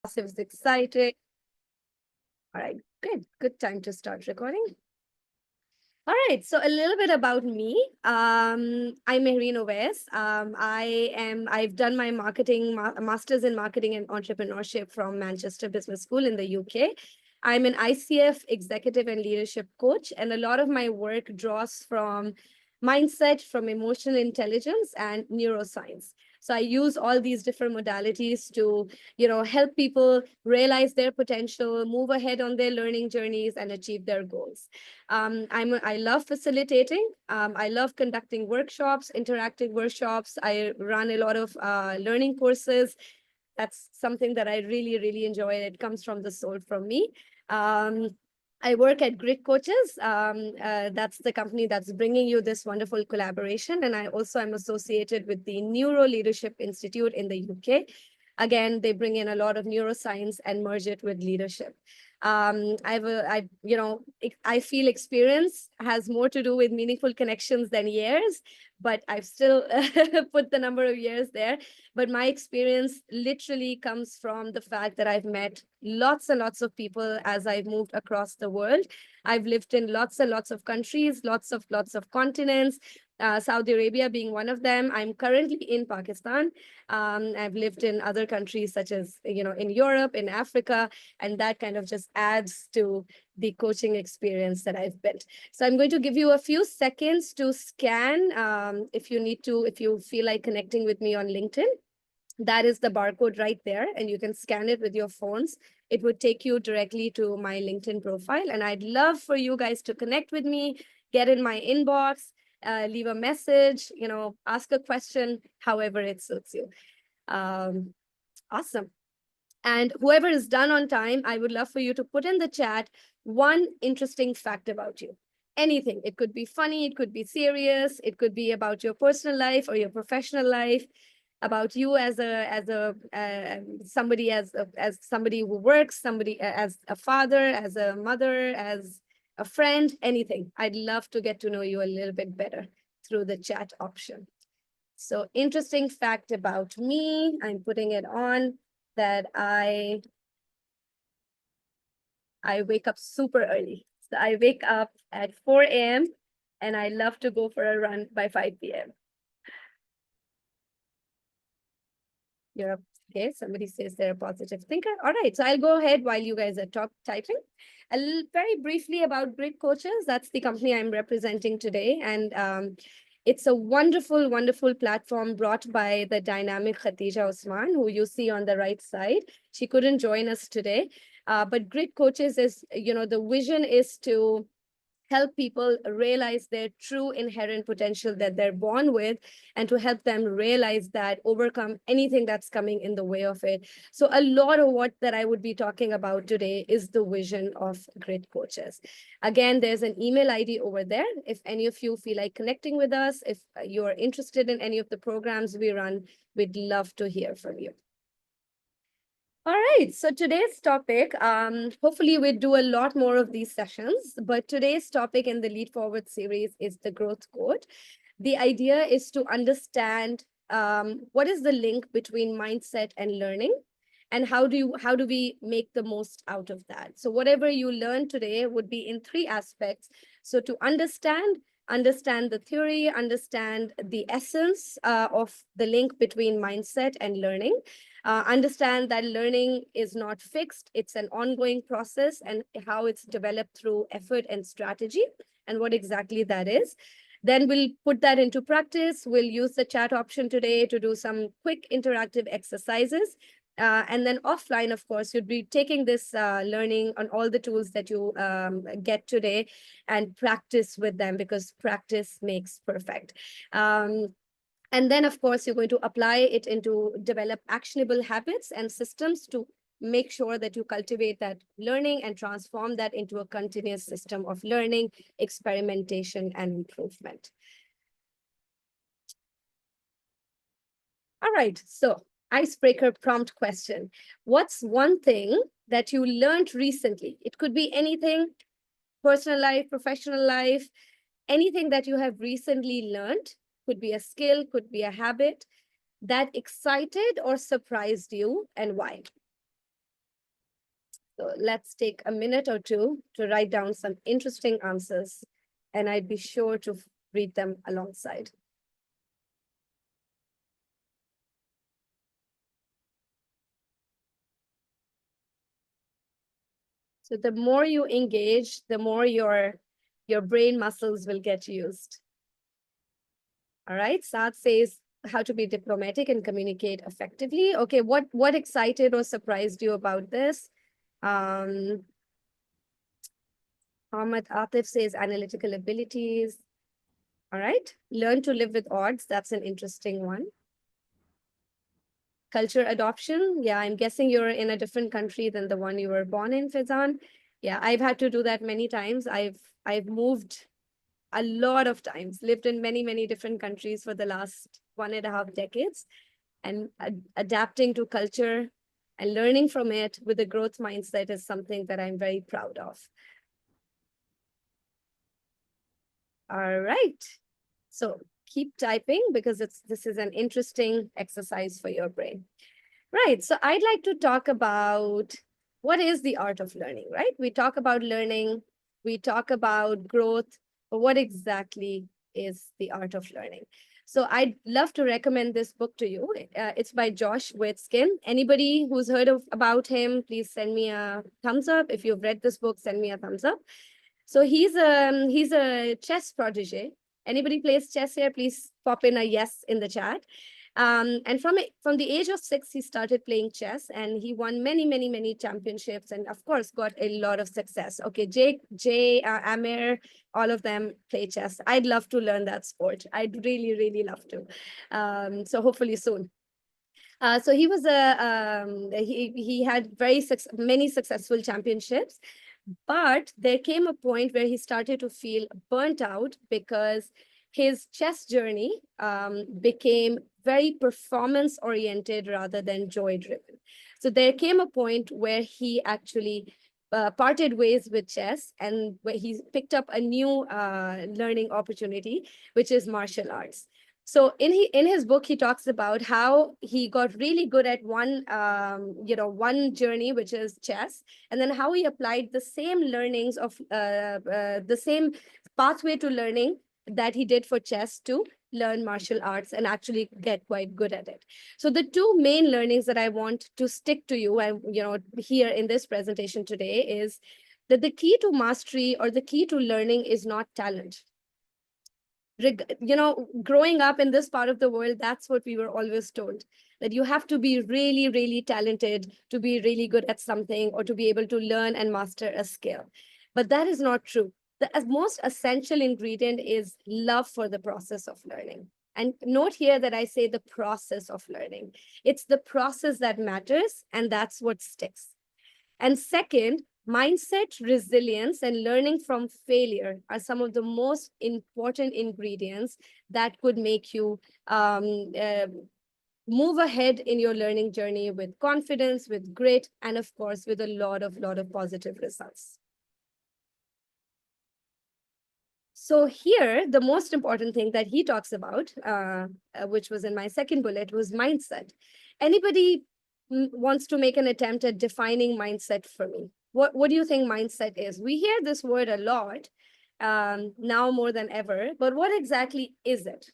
Is excited. All right, good. Good time to start recording. All right, so a little bit about me. I'm Mehreen Owais. I've done my master's in marketing and entrepreneurship from Manchester Business School in the UK. I'm an ICF executive and leadership coach, and a lot of my work draws from mindset, from emotional intelligence, and neuroscience. So I use all these different modalities to, help people realize their potential, move ahead on their learning journeys, and achieve their goals. I love facilitating. I love conducting workshops, interactive workshops. I run a lot of learning courses. That's something that I really, really enjoy. It comes from the soul from me. Um, I work at Grit Coaches. That's the company that's bringing you this wonderful collaboration. And I also am associated with the Neuro Leadership Institute in the UK. Again, they bring in a lot of neuroscience and merge it with leadership. I feel experience has more to do with meaningful connections than years, but I've still put the number of years there. But my experience literally comes from the fact that I've met lots and lots of people as I've moved across the world. I've lived in lots and lots of countries, lots of continents. Saudi Arabia being one of them. I'm currently in Pakistan. I've lived in other countries such as, in Europe, in Africa, and that kind of just adds to the coaching experience that I've built. So I'm going to give you a few seconds to scan if you feel like connecting with me on LinkedIn. That is the barcode right there, and you can scan it with your phones. It would take you directly to my LinkedIn profile, and I'd love for you guys to connect with me, get in my inbox, leave a message, ask a question, however it suits you. Awesome. And whoever is done on time, I would love for you to put in the chat one interesting fact about you. Anything. It could be funny, it could be serious, it could be about your personal life or your professional life, about you as somebody who works, somebody as a father, as a mother, as a friend, anything. I'd love to get to know you a little bit better through the chat option. So interesting fact about me, I'm putting it on, that I wake up super early. So I wake up at 4 a.m. and I love to go for a run by 5 p.m. You're okay. Somebody says they're a positive thinker. All right. So I'll go ahead while you guys are typing. Very briefly about Grit Coaches. That's the company I'm representing today. And it's a wonderful, wonderful platform brought by the dynamic Khatija Osman, who you see on the right side. She couldn't join us today. But Grit Coaches is, the vision is to help people realize their true inherent potential that they're born with, and to help them realize that, overcome anything that's coming in the way of it. So a lot of what that I would be talking about today is the vision of Grit Coaches. Again, there's an email ID over there. If any of you feel like connecting with us, if you're interested in any of the programs we run, we'd love to hear from you. All right, so today's topic, hopefully we'll do a lot more of these sessions, but today's topic in the Lead Forward series is the growth code. The idea is to understand what is the link between mindset and learning, and how do we make the most out of that. So whatever you learn today would be in three aspects. So to understand the theory, understand the essence of the link between mindset and learning, understand that learning is not fixed, it's an ongoing process, and how it's developed through effort and strategy, and what exactly that is. Then we'll put that into practice. We'll use the chat option today to do some quick interactive exercises. And then offline, of course, you'd be taking this learning on all the tools that you get today and practice with them, because practice makes perfect. And then, of course, you're going to apply it into develop actionable habits and systems to make sure that you cultivate that learning and transform that into a continuous system of learning, experimentation, and improvement. All right, so icebreaker prompt question. What's one thing that you learned recently? It could be anything, personal life, professional life, anything that you have recently learned. Could be a skill, could be a habit that excited or surprised you, and why? So let's take a minute or two to write down some interesting answers, and I'd be sure to read them alongside. So the more you engage, the more your brain muscles will get used. All right, Saad says how to be diplomatic and communicate effectively. Okay, what excited or surprised you about this? Ahmad Atif says analytical abilities. All right, learn to live with odds. That's an interesting one. Culture adoption. Yeah, I'm guessing you're in a different country than the one you were born in, Fizan. Yeah, I've had to do that many times. I've moved a lot of times, lived in many, many different countries for the last 1.5 decades, and adapting to culture and learning from it with a growth mindset is something that I'm very proud of. All right. So keep typing because this is an interesting exercise for your brain. Right. So I'd like to talk about what is the art of learning, right? We talk about learning, we talk about growth, but what exactly is the art of learning? So I'd love to recommend this book to you. It's by Josh Waitzkin. Anybody who's heard about him, please send me a thumbs up. If you've read this book, send me a thumbs up. So he's a chess protege. Anybody plays chess here? Please pop in a yes in the chat. And from the age of 6, he started playing chess, and he won many, many, many championships, and of course got a lot of success. Okay, Jay, Amir, all of them play chess. I'd love to learn that sport. I'd really, really love to. So hopefully soon. So he was he had many successful championships, but there came a point where he started to feel burnt out because his chess journey became very performance oriented rather than joy driven. So there came a point where he actually parted ways with chess, and where he picked up a new learning opportunity, which is martial arts. So in his book, he talks about how he got really good at one journey, which is chess, and then how he applied the same learnings of the same pathway to learning that he did for chess to learn martial arts and actually get quite good at it. So the two main learnings that I want to stick to you and here in this presentation today is that the key to mastery or the key to learning is not talent. Growing up in this part of the world, that's what we were always told, that you have to be really, really talented to be really good at something or to be able to learn and master a skill. But that is not true. The most essential ingredient is love for the process of learning. And note here that I say the process of learning. It's the process that matters, and that's what sticks. And second, mindset, resilience, and learning from failure are some of the most important ingredients that could make you move ahead in your learning journey with confidence, with grit, and of course, with a lot of positive results. So here, the most important thing that he talks about, which was in my second bullet, was mindset. Anybody wants to make an attempt at defining mindset for me? What do you think mindset is? We hear this word a lot now more than ever, but what exactly is it?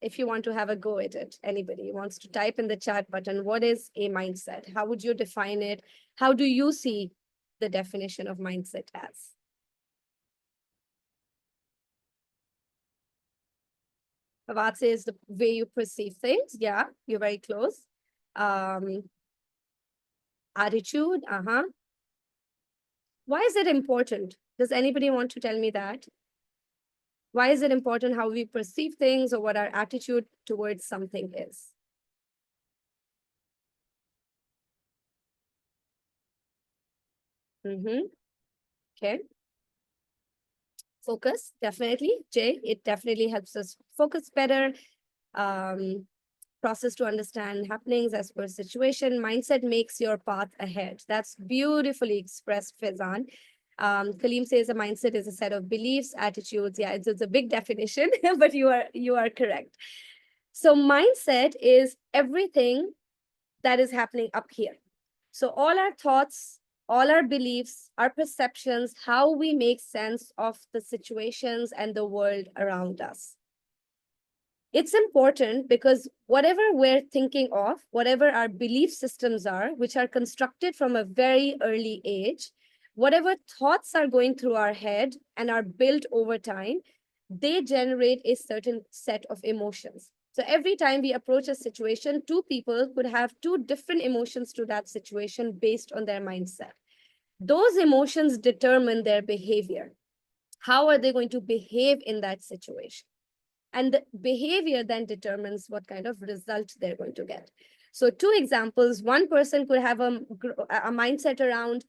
If you want to have a go at it, anybody wants to type in the chat button, what is a mindset? How would you define it? How do you see the definition of mindset as? Fawad says the way you perceive things. Yeah, you're very close. Attitude. Why is it important? Does anybody want to tell me that? Why is it important how we perceive things or what our attitude towards something is? Okay. Focus, definitely. Jay, it definitely helps us focus better. Process to understand happenings as per situation. Mindset makes your path ahead. That's beautifully expressed, Fezan. Kaleem says a mindset is a set of beliefs, attitudes. Yeah, it's a big definition, but you are correct. So mindset is everything that is happening up here. So all our thoughts, all our beliefs, our perceptions, how we make sense of the situations and the world around us. It's important because whatever we're thinking of, whatever our belief systems are, which are constructed from a very early age, whatever thoughts are going through our head and are built over time, they generate a certain set of emotions. So every time we approach a situation, two people could have two different emotions to that situation based on their mindset. Those emotions determine their behavior. How are they going to behave in that situation? And the behavior then determines what kind of result they're going to get. So two examples, one person could have a mindset around,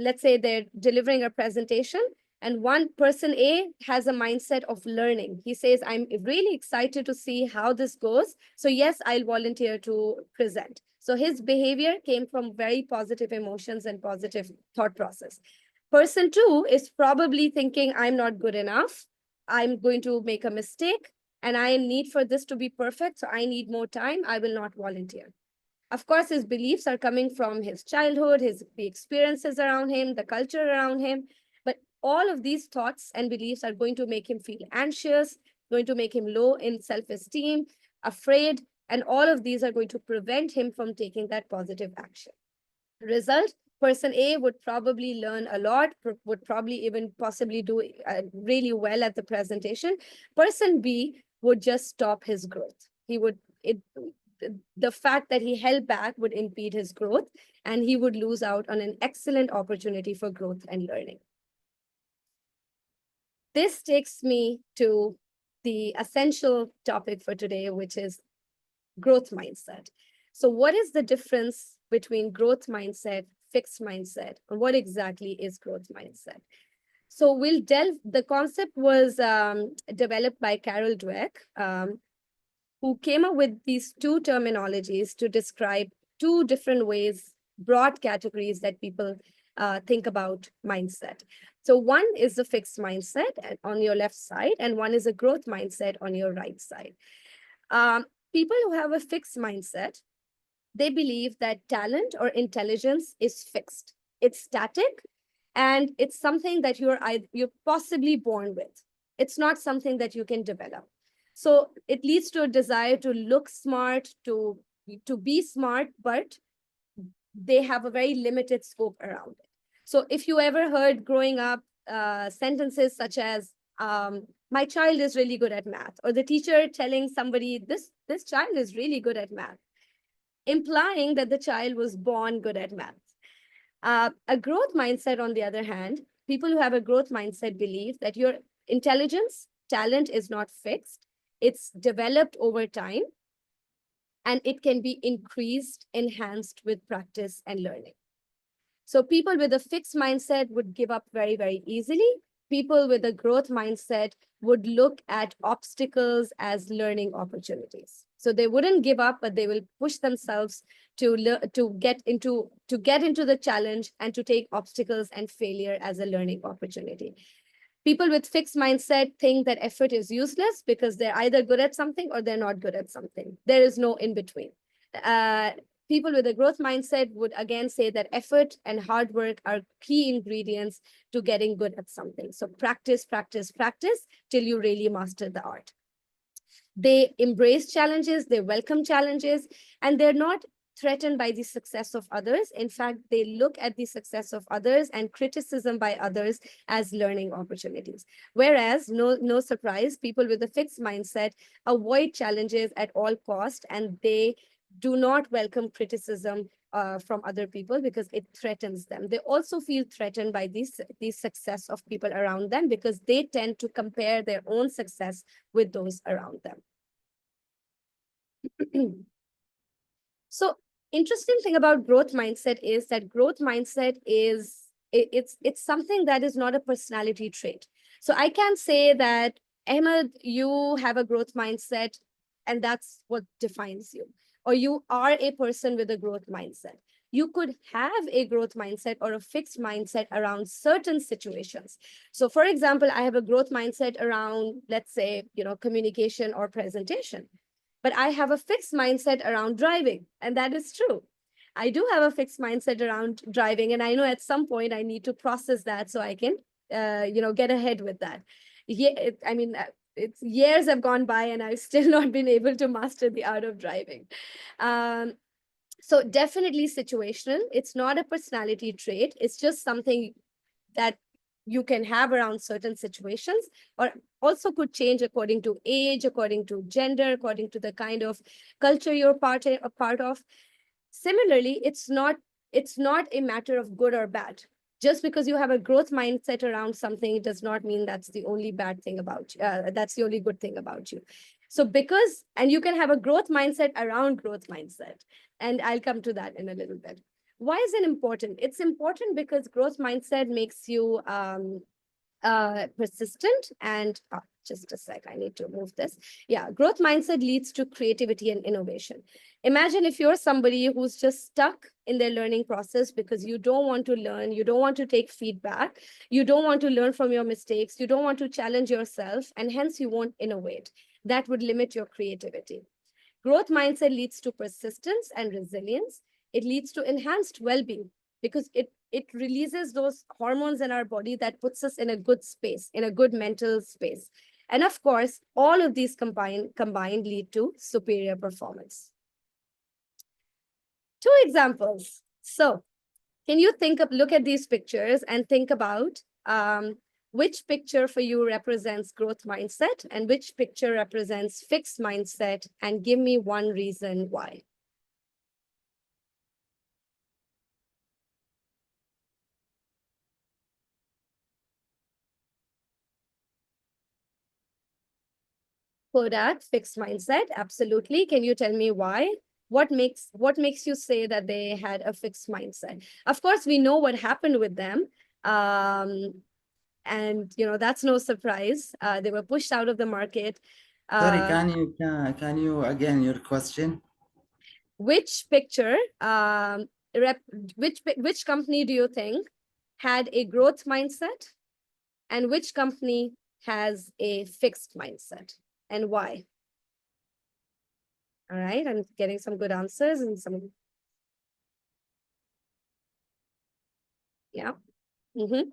let's say they're delivering a presentation, and one person A has a mindset of learning. He says, I'm really excited to see how this goes. So yes, I'll volunteer to present. So his behavior came from very positive emotions and positive thought process. Person two is probably thinking, I'm not good enough. I'm going to make a mistake and I need for this to be perfect. So I need more time. I will not volunteer. Of course, his beliefs are coming from his childhood, the experiences around him, the culture around him. But all of these thoughts and beliefs are going to make him feel anxious, going to make him low in self-esteem, afraid, and all of these are going to prevent him from taking that positive action. Result, person A would probably learn a lot, would probably even possibly do really well at the presentation. Person B would just stop his growth. The fact that he held back would impede his growth, and he would lose out on an excellent opportunity for growth and learning. This takes me to the essential topic for today, which is growth mindset. So what is the difference between growth mindset, fixed mindset, and what exactly is growth mindset? So the concept was developed by Carol Dweck, who came up with these two terminologies to describe two different ways, broad categories that people think about mindset. So one is the fixed mindset on your left side, and one is a growth mindset on your right side. People who have a fixed mindset, they believe that talent or intelligence is fixed. It's static, and it's something that you're possibly born with. It's not something that you can develop. So it leads to a desire to look smart, to be smart, but they have a very limited scope around it. So if you ever heard growing up sentences such as, my child is really good at math, or the teacher telling somebody, this child is really good at math, implying that the child was born good at math. A growth mindset, on the other hand, people who have a growth mindset believe that your intelligence, talent is not fixed. It's developed over time, and it can be increased, enhanced with practice and learning. So people with a fixed mindset would give up very, very easily. People with a growth mindset would look at obstacles as learning opportunities. So they wouldn't give up, but they will push themselves to get into the challenge and to take obstacles and failure as a learning opportunity. People with fixed mindset think that effort is useless because they're either good at something or they're not good at something. There is no in between. People with a growth mindset would again say that effort and hard work are key ingredients to getting good at something. So practice, practice, practice till you really master the art. They embrace challenges, they welcome challenges, and they're not threatened by the success of others. In fact, they look at the success of others and criticism by others as learning opportunities. Whereas, no surprise, people with a fixed mindset avoid challenges at all costs, and they do not welcome criticism from other people because it threatens them. They also feel threatened by the success of people around them because they tend to compare their own success with those around them. So interesting thing about growth mindset is that growth mindset it's something that is not a personality trait. So I can't say that, Ahmed, you have a growth mindset and that's what defines you, or you are a person with a growth mindset. You could have a growth mindset or a fixed mindset around certain situations. So for example, I have a growth mindset around, let's say, communication or presentation, but I have a fixed mindset around driving, and that is true. I do have a fixed mindset around driving, and I know at some point I need to process that so I can, get ahead with that. Yeah, it's years have gone by, and I've still not been able to master the art of driving. Um, so definitely situational. It's not a personality trait. It's just something that you can have around certain situations, or also could change according to age, according to gender, according to the kind of culture you're a part of. Similarly, it's not a matter of good or bad. Just because you have a growth mindset around something, it does not mean that's the only bad thing about you. That's the only good thing about you. So and you can have a growth mindset around growth mindset. And I'll come to that in a little bit. Why is it important? It's important because growth mindset makes you persistent and just a sec, I need to move this. Yeah, growth mindset leads to creativity and innovation. Imagine if you're somebody who's just stuck in their learning process because you don't want to learn, you don't want to take feedback, you don't want to learn from your mistakes, you don't want to challenge yourself, and hence you won't innovate. That would limit your creativity. Growth mindset leads to persistence and resilience. It leads to enhanced well-being because it releases those hormones in our body that puts us in a good space, in a good mental space. And of course, all of these combined lead to superior performance. Two examples. So can you look at these pictures and think about which picture for you represents growth mindset and which picture represents fixed mindset, and give me one reason why. Kodak, fixed mindset, absolutely. Can you tell me why? What makes you say that they had a fixed mindset? Of course, we know what happened with them. And that's no surprise. They were pushed out of the market. Sorry, Uh, can you again your question? which picture, rep, which company do you think had a growth mindset, and which company has a fixed mindset, and why? All right, I'm getting some good answers and some, yeah. Mm-hmm.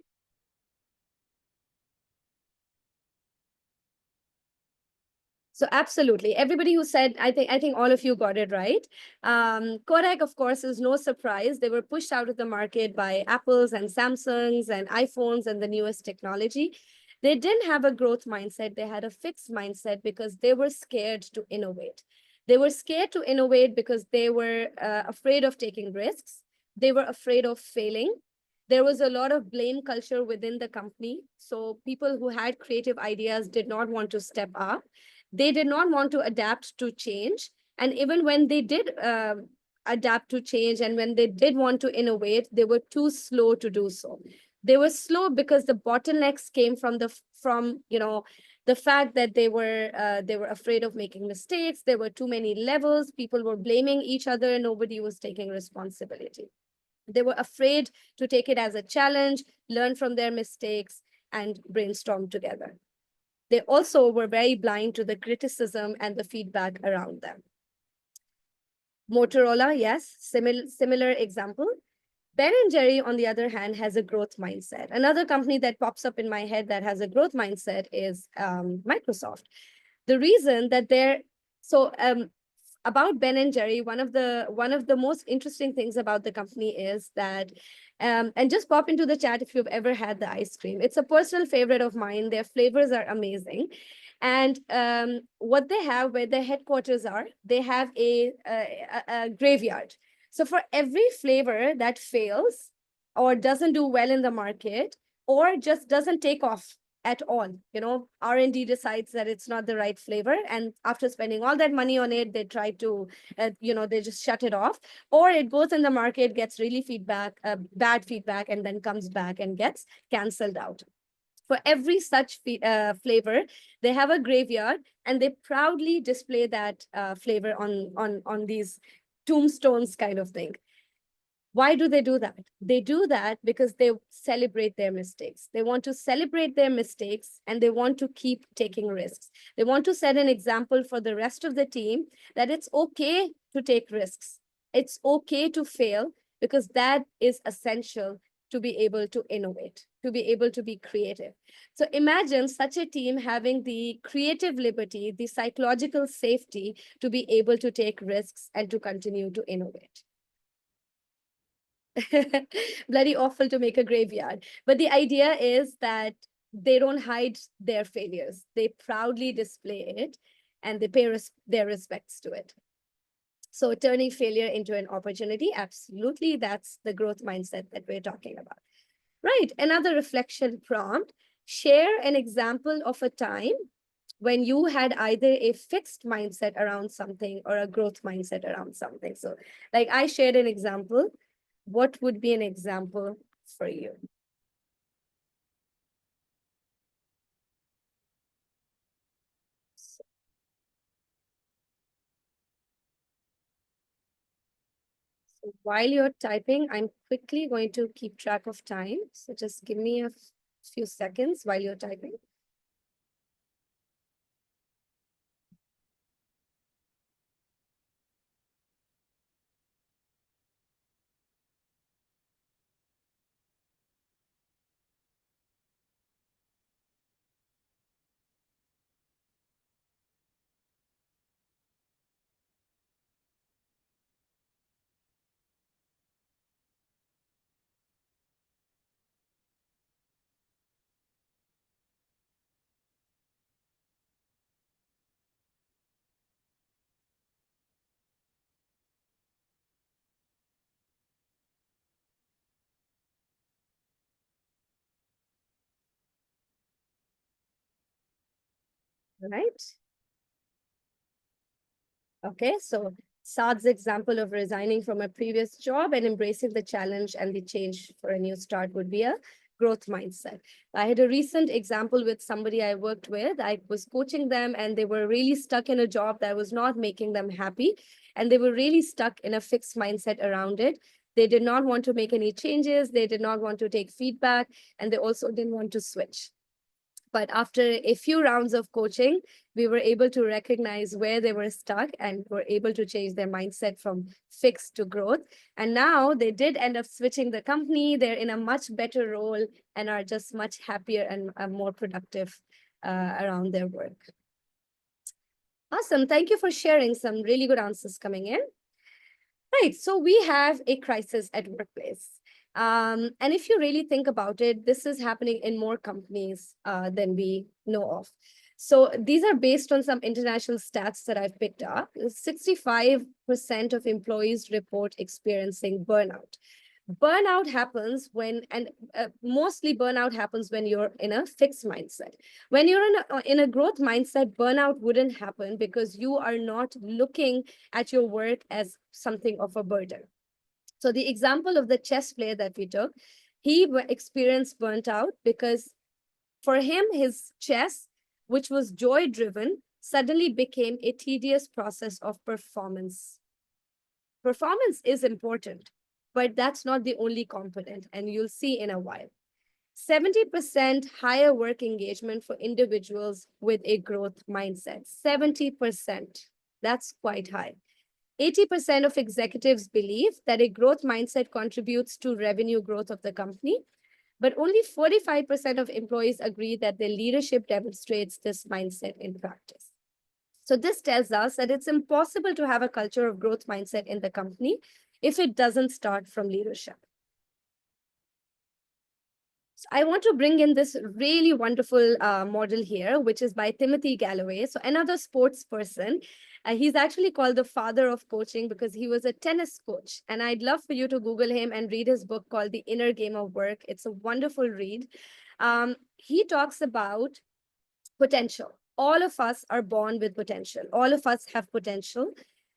So absolutely, everybody who said, I think all of you got it right. Kodak, of course, is no surprise. They were pushed out of the market by Apples and Samsungs and iPhones and the newest technology. They didn't have a growth mindset. They had a fixed mindset because they were scared to innovate. They were scared to innovate because they were afraid of taking risks. They were afraid of failing. There was a lot of blame culture within the company. So people who had creative ideas did not want to step up. They did not want to adapt to change. And even when they did adapt to change and when they did want to innovate, they were too slow to do so. They were slow because the bottlenecks came from the fact that they were afraid of making mistakes. There were too many levels. People were blaming each other. Nobody was taking responsibility. They were afraid to take it as a challenge, learn from their mistakes, and brainstorm together. They also were very blind to the criticism and the feedback around them. Motorola, yes, similar example. Ben and Jerry, on the other hand, has a growth mindset. Another company that pops up in my head that has a growth mindset is Microsoft. The reason that they're so about Ben and Jerry, one of the most interesting things about the company is that, and just pop into the chat if you've ever had the ice cream. It's a personal favorite of mine. Their flavors are amazing. And what they have, where their headquarters are, they have a graveyard. So for every flavor that fails or doesn't do well in the market or just doesn't take off at all, R&D decides that it's not the right flavor, and after spending all that money on it, they try to they just shut it off, or it goes in the market, gets really bad feedback, and then comes back and gets canceled out. For every such flavor, they have a graveyard, and they proudly display that flavor on these tombstones kind of thing. Why do they do that? They do that because they celebrate their mistakes. They want to celebrate their mistakes, and they want to keep taking risks. They want to set an example for the rest of the team that it's okay to take risks. It's okay to fail because that is essential to be able to innovate, to be able to be creative. So imagine such a team having the creative liberty, the psychological safety to be able to take risks and to continue to innovate. Bloody awful to make a graveyard. But the idea is that they don't hide their failures. They proudly display it and they pay their respects to it. So turning failure into an opportunity, absolutely, that's the growth mindset that we're talking about. Right, another reflection prompt, share an example of a time when you had either a fixed mindset around something or a growth mindset around something. So like I shared an example, what would be an example for you? So while you're typing, I'm quickly going to keep track of time. So just give me a few seconds while you're typing. All right. Okay, so Saad's example of resigning from a previous job and embracing the challenge and the change for a new start would be a growth mindset. I had a recent example with somebody I worked with. I was coaching them and they were really stuck in a job that was not making them happy. And they were really stuck in a fixed mindset around it. They did not want to make any changes. They did not want to take feedback. And they also didn't want to switch. But after a few rounds of coaching, we were able to recognize where they were stuck and were able to change their mindset from fixed to growth. And now they did end up switching the company. They're in a much better role and are just much happier and more productive around their work. Awesome. Thank you for sharing some really good answers coming in. Right. So we have a crisis at workplace. And if you really think about it, this is happening in more companies than we know of. So these are based on some international stats that I've picked up. 65% of employees report experiencing burnout. Burnout happens when, and mostly burnout happens when you're in a fixed mindset. When you're in a growth mindset, burnout wouldn't happen because you are not looking at your work as something of a burden. So the example of the chess player that we took, he experienced burnt out because for him, his chess, which was joy driven, suddenly became a tedious process of performance. Performance is important, but that's not the only component, and you'll see in a while. 70% higher work engagement for individuals with a growth mindset. 70%. That's quite high. 80% of executives believe that a growth mindset contributes to revenue growth of the company, but only 45% of employees agree that their leadership demonstrates this mindset in practice. So this tells us that it's impossible to have a culture of growth mindset in the company if it doesn't start from leadership. So I want to bring in this really wonderful model here, which is by Timothy Galloway. So another sports person. He's actually called the father of coaching because he was a tennis coach. And I'd love for you to Google him and read his book called The Inner Game of Work. It's a wonderful read. He talks about potential. All of us are born with potential. All of us have potential.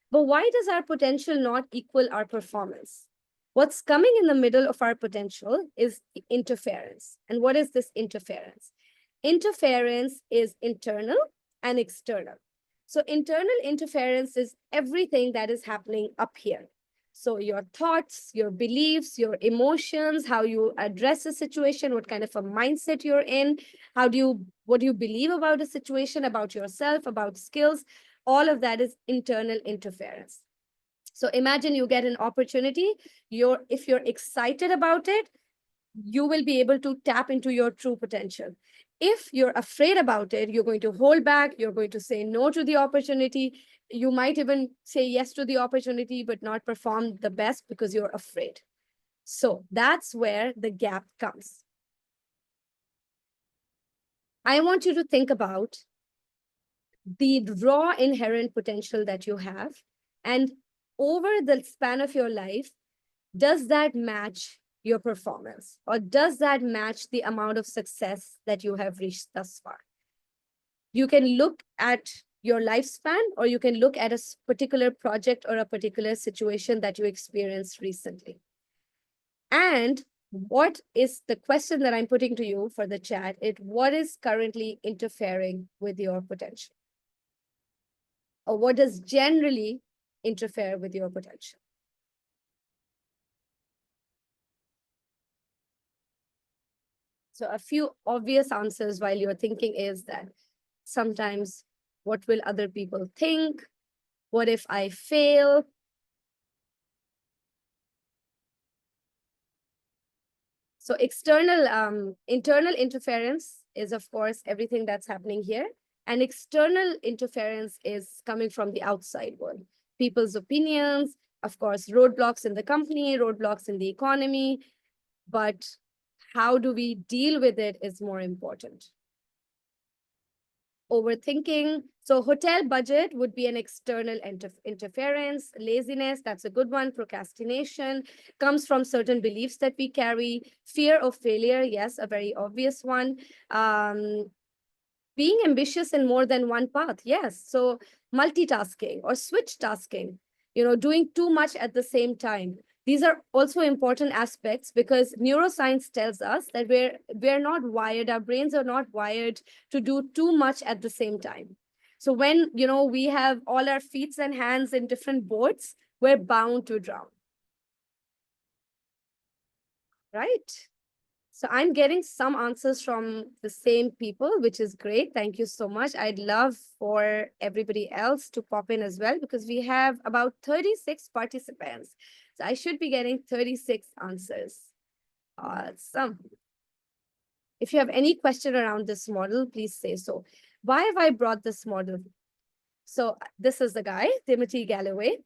But why does our potential not equal our performance? What's coming in the middle of our potential is interference. And what is this interference? Interference is internal and external. So internal interference is everything that is happening up here. So your thoughts, your beliefs, your emotions, how you address a situation, what kind of a mindset you're in, what do you believe about a situation, about yourself, about skills, all of that is internal interference. So imagine you get an opportunity. If you're excited about it, you will be able to tap into your true potential. If you're afraid about it, you're going to hold back, you're going to say no to the opportunity. You might even say yes to the opportunity, but not perform the best because you're afraid. So that's where the gap comes. I want you to think about the raw inherent potential that you have. And over the span of your life, does that match your performance? Or does that match the amount of success that you have reached thus far? You can look at your lifespan, or you can look at a particular project or a particular situation that you experienced recently. And what is the question that I'm putting to you for the chat? What is currently interfering with your potential? Or what does generally interfere with your potential? So a few obvious answers while you're thinking is that sometimes, what will other people think? What if I fail? So internal interference is, of course, everything that's happening here. And external interference is coming from the outside world. People's opinions, of course, roadblocks in the company, roadblocks in the economy. But how do we deal with it is more important. Overthinking. So hotel budget would be an external interference. Laziness, that's a good one. Procrastination comes from certain beliefs that we carry. Fear of failure, yes, a very obvious one. Being ambitious in more than one path, yes. So multitasking or switch tasking, doing too much at the same time. These are also important aspects because neuroscience tells us that we're not wired, our brains are not wired to do too much at the same time. So when we have all our feet and hands in different boats, we're bound to drown. Right? So I'm getting some answers from the same people, which is great. Thank you so much. I'd love for everybody else to pop in as well because we have about 36 participants. So I should be getting 36 answers. Awesome. If you have any question around this model, please say so. Why have I brought this model? So this is the guy, Timothy Galloway.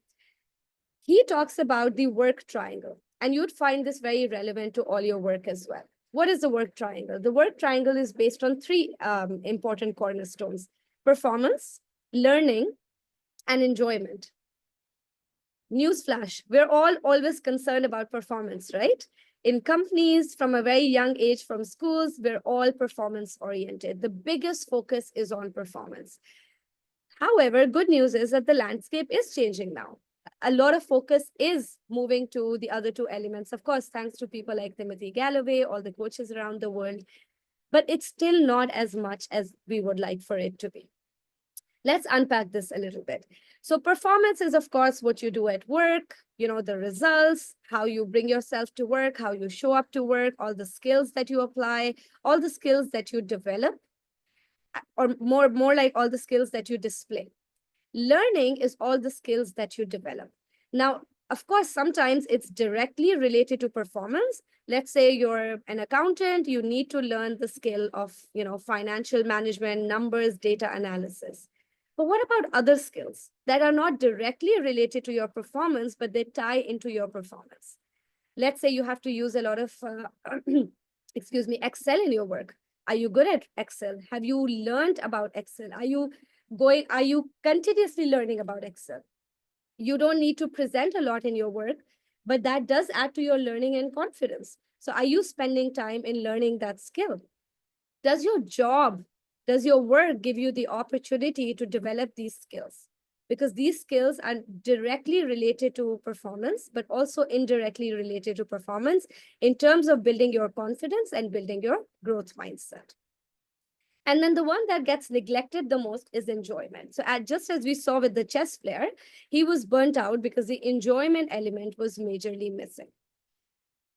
He talks about the work triangle, and you'd find this very relevant to all your work as well. What is the work triangle? The work triangle is based on three important cornerstones: performance, learning, and enjoyment. Newsflash, we're all always concerned about performance, right? In companies, from a very young age, from schools, we're all performance oriented. The biggest focus is on performance. However, good news is that the landscape is changing now. A lot of focus is moving to the other two elements, of course, thanks to people like Timothy Galloway, all the coaches around the world, but it's still not as much as we would like for it to be. Let's unpack this a little bit. So performance is, of course, what you do at work, the results, how you bring yourself to work, how you show up to work, all the skills that you apply, all the skills that you develop, or more like all the skills that you display. Learning is all the skills that you develop. Now, of course, sometimes it's directly related to performance. Let's say you're an accountant, you need to learn the skill of, financial management, numbers, data analysis. But what about other skills that are not directly related to your performance, but they tie into your performance? Let's say you have to use a lot of, Excel in your work. Are you good at Excel? Have you learned about Excel? Are you continuously learning about Excel? You don't need to present a lot in your work, but that does add to your learning and confidence. So are you spending time in learning that skill? Does your work give you the opportunity to develop these skills? Because these skills are directly related to performance, but also indirectly related to performance in terms of building your confidence and building your growth mindset. And then the one that gets neglected the most is enjoyment. So just as we saw with the chess player, he was burnt out because the enjoyment element was majorly missing.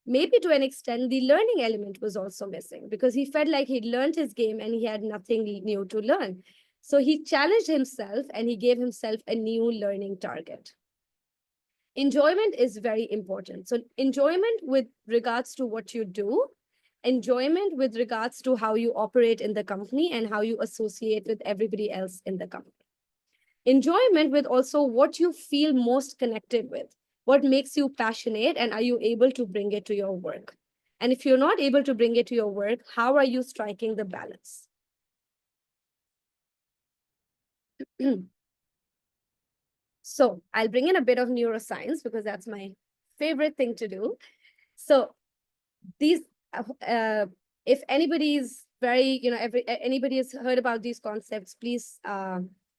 Maybe to an extent, the learning element was also missing because he felt like he'd learned his game and he had nothing new to learn. So he challenged himself and he gave himself a new learning target. enjoyment is very important. So enjoyment with regards to what you do, enjoyment with regards to how you operate in the company and how you associate with everybody else in the company. Enjoyment with also what you feel most connected with, what makes you passionate, and are you able to bring it to your work? And if you're not able to bring it to your work, how are you striking the balance? So I'll bring in a bit of neuroscience because that's my favorite thing to do. So these, if anybody's very, anybody has heard about these concepts, please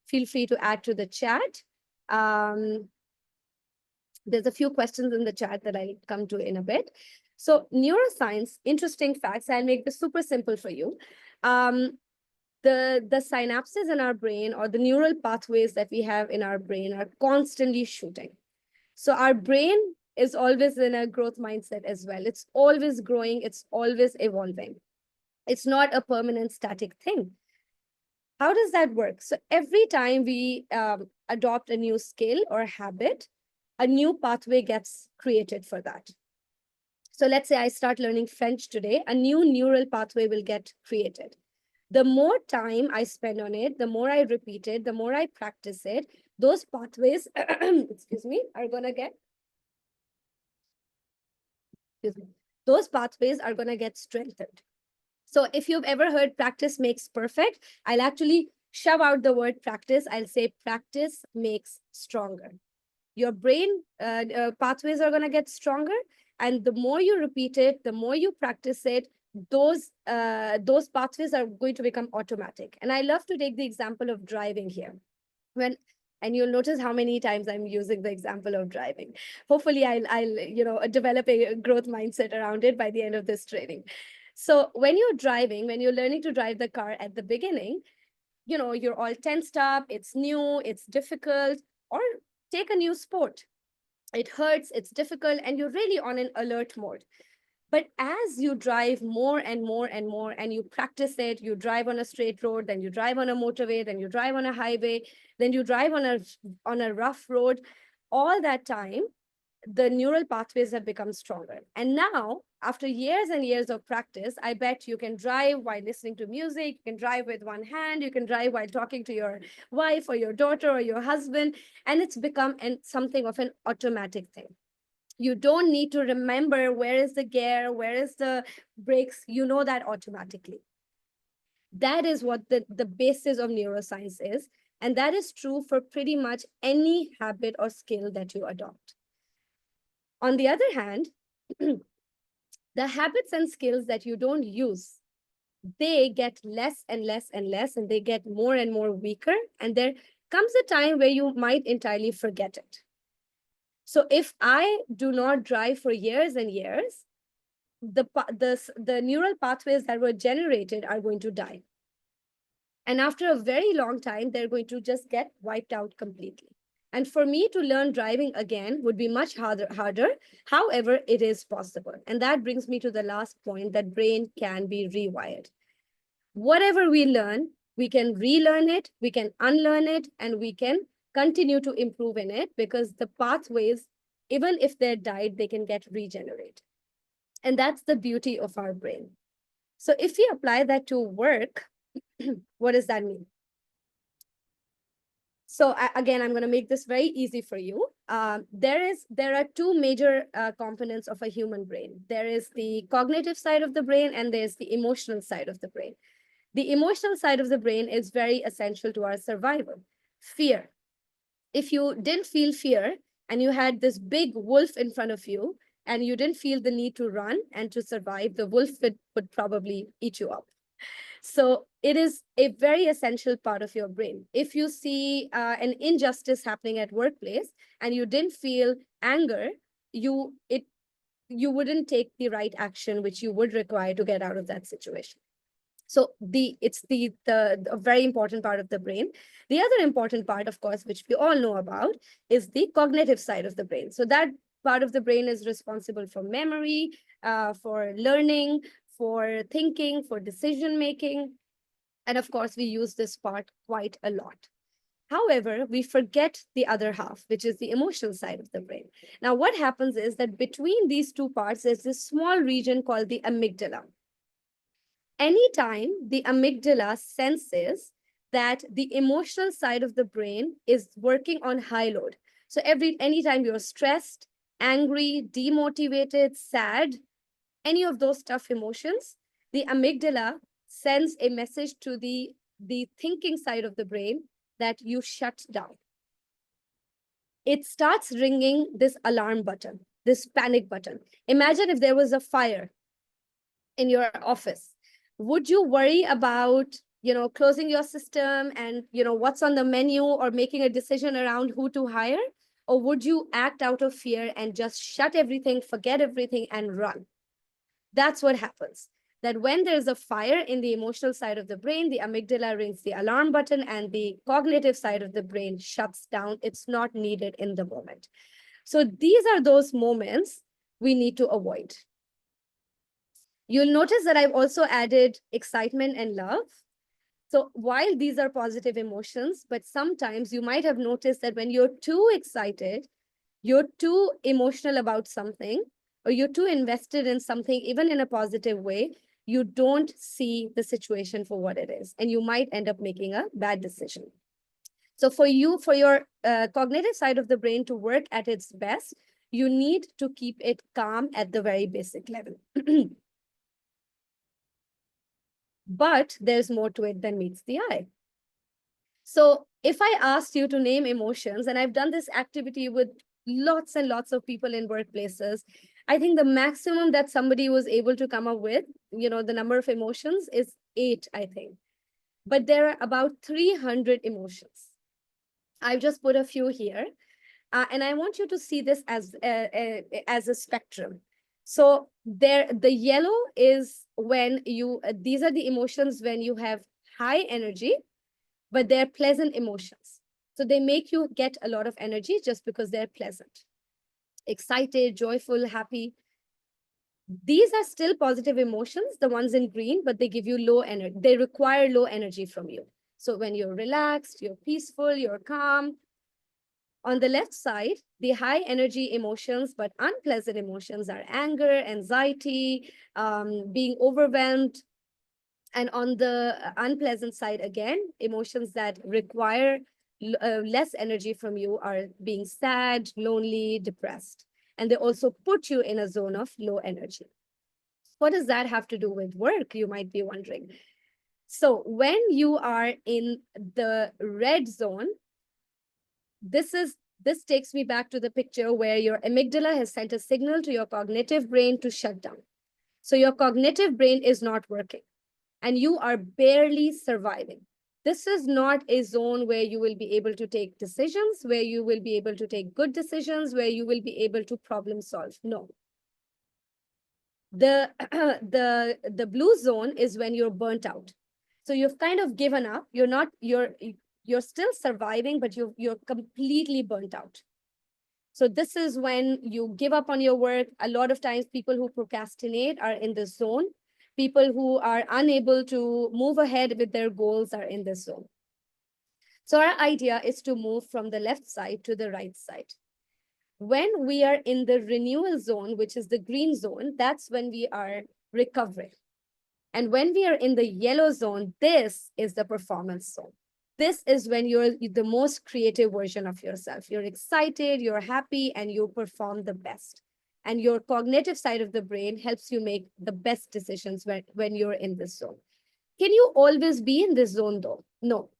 feel free to add to the chat. There's a few questions in the chat that I'll come to in a bit. So neuroscience, interesting facts. I'll make this super simple for you. The synapses in our brain, or the neural pathways that we have in our brain, are constantly shooting. So our brain is always in a growth mindset as well. It's always growing. It's always evolving. It's not a permanent static thing. How does that work? So every time we adopt a new skill or habit, a new pathway gets created for that. So let's say I start learning French today, a new neural pathway will get created. The more time I spend on it, the more I repeat it, the more I practice it, those pathways, excuse me, are going to get, those pathways are going to get strengthened. So if you've ever heard practice makes perfect, I'll actually shove out the word practice. I'll say practice makes stronger. Your brain pathways are going to get stronger. And the more you repeat it, the more you practice it, those pathways are going to become automatic. And I love to take the example of driving here. And you'll notice how many times I'm using the example of driving. Hopefully I'll develop a growth mindset around it by the end of this training. So when you're driving, when you're learning to drive the car at the beginning, you're all tensed up, it's new, it's difficult, or take a new sport. It hurts, it's difficult, and you're really on an alert mode. But as you drive more and more and more, and you practice it, you drive on a straight road, then you drive on a motorway, then you drive on a highway, then you drive on a rough road, all that time, the neural pathways have become stronger. And now, after years and years of practice, I bet you can drive while listening to music, you can drive with one hand, you can drive while talking to your wife or your daughter or your husband, and it's become something of an automatic thing. You don't need to remember where is the gear, where is the brakes, you know that automatically. That is what the basis of neuroscience is. And that is true for pretty much any habit or skill that you adopt. On the other hand, the habits and skills that you don't use, they get less and less and less, and they get more and more weaker. And there comes a time where you might entirely forget it. So if I do not drive for years and years, the neural pathways that were generated are going to die. And after a very long time, they're going to just get wiped out completely. And for me to learn driving again would be much harder. However, it is possible. And that brings me to the last point, that brain can be rewired. Whatever we learn, we can relearn it, we can unlearn it, and we can continue to improve in it, because the pathways, even if they're died, they can get regenerated. And that's the beauty of our brain. So if we apply that to work, what does that mean? So again, I'm going to make this very easy for you. There are two major components of a human brain. There is the cognitive side of the brain, and there's the emotional side of the brain. The emotional side of the brain is very essential to our survival. Fear. If you didn't feel fear and you had this big wolf in front of you and you didn't feel the need to run and to survive, the wolf would probably eat you up. So it is a very essential part of your brain. If you see an injustice happening at workplace and you didn't feel anger, you wouldn't take the right action which you would require to get out of that situation. So it's the very important part of the brain. The other important part, of course, which we all know about, is the cognitive side of the brain. So that part of the brain is responsible for memory, for learning, for thinking, for decision making. And of course, we use this part quite a lot. However, we forget the other half, which is the emotional side of the brain. Now, what happens is that between these two parts, there's this small region called the amygdala. Anytime the amygdala senses that the emotional side of the brain is working on high load. So anytime you're stressed, angry, demotivated, sad, any of those tough emotions, the amygdala sends a message to the thinking side of the brain that you shut down. It starts ringing this alarm button, this panic button. Imagine if there was a fire in your office. Would you worry about, closing your system and, what's on the menu, or making a decision around who to hire? Or would you act out of fear and just shut everything, forget everything, and run? That's what happens. That when there's a fire in the emotional side of the brain, the amygdala rings the alarm button and the cognitive side of the brain shuts down. It's not needed in the moment. So these are those moments we need to avoid. You'll notice that I've also added excitement and love. So while these are positive emotions, but sometimes you might have noticed that when you're too excited, you're too emotional about something, or you're too invested in something, even in a positive way, you don't see the situation for what it is, and you might end up making a bad decision. So for your cognitive side of the brain to work at its best, you need to keep it calm at the very basic level. But there's more to it than meets the eye. So if I asked you to name emotions, and I've done this activity with lots and lots of people in workplaces, I think the maximum that somebody was able to come up with, the number of emotions is 8, I think. But there are about 300 emotions. I've just put a few here. And I want you to see this as a spectrum. So the yellow is when these are the emotions when you have high energy, but they're pleasant emotions. So they make you get a lot of energy just because they're pleasant. Excited, joyful, happy. These are still positive emotions, the ones in green, but they give you low energy. They require low energy from you. So when you're relaxed, you're peaceful, you're calm. On the left side, the high energy emotions, but unpleasant emotions are anger, anxiety, being overwhelmed. And on the unpleasant side, again, emotions that require less energy from you are being sad, lonely, depressed. And they also put you in a zone of low energy. What does that have to do with work, you might be wondering? So when you are in the red zone, this takes me back to the picture where your amygdala has sent a signal to your cognitive brain to shut down. So your cognitive brain is not working and you are barely surviving. This is not a zone where you will be able to take decisions, where you will be able to take good decisions, where you will be able to problem solve. No. The blue zone is when you're burnt out. So you've kind of given up. You're still surviving, but you're completely burnt out. So this is when you give up on your work. A lot of times people who procrastinate are in this zone. People who are unable to move ahead with their goals are in this zone. So our idea is to move from the left side to the right side. When we are in the renewal zone, which is the green zone, that's when we are recovering. And when we are in the yellow zone, this is the performance zone. This is when you're the most creative version of yourself. You're excited, you're happy, and you perform the best. And your cognitive side of the brain helps you make the best decisions when you're in this zone. Can you always be in this zone though? No,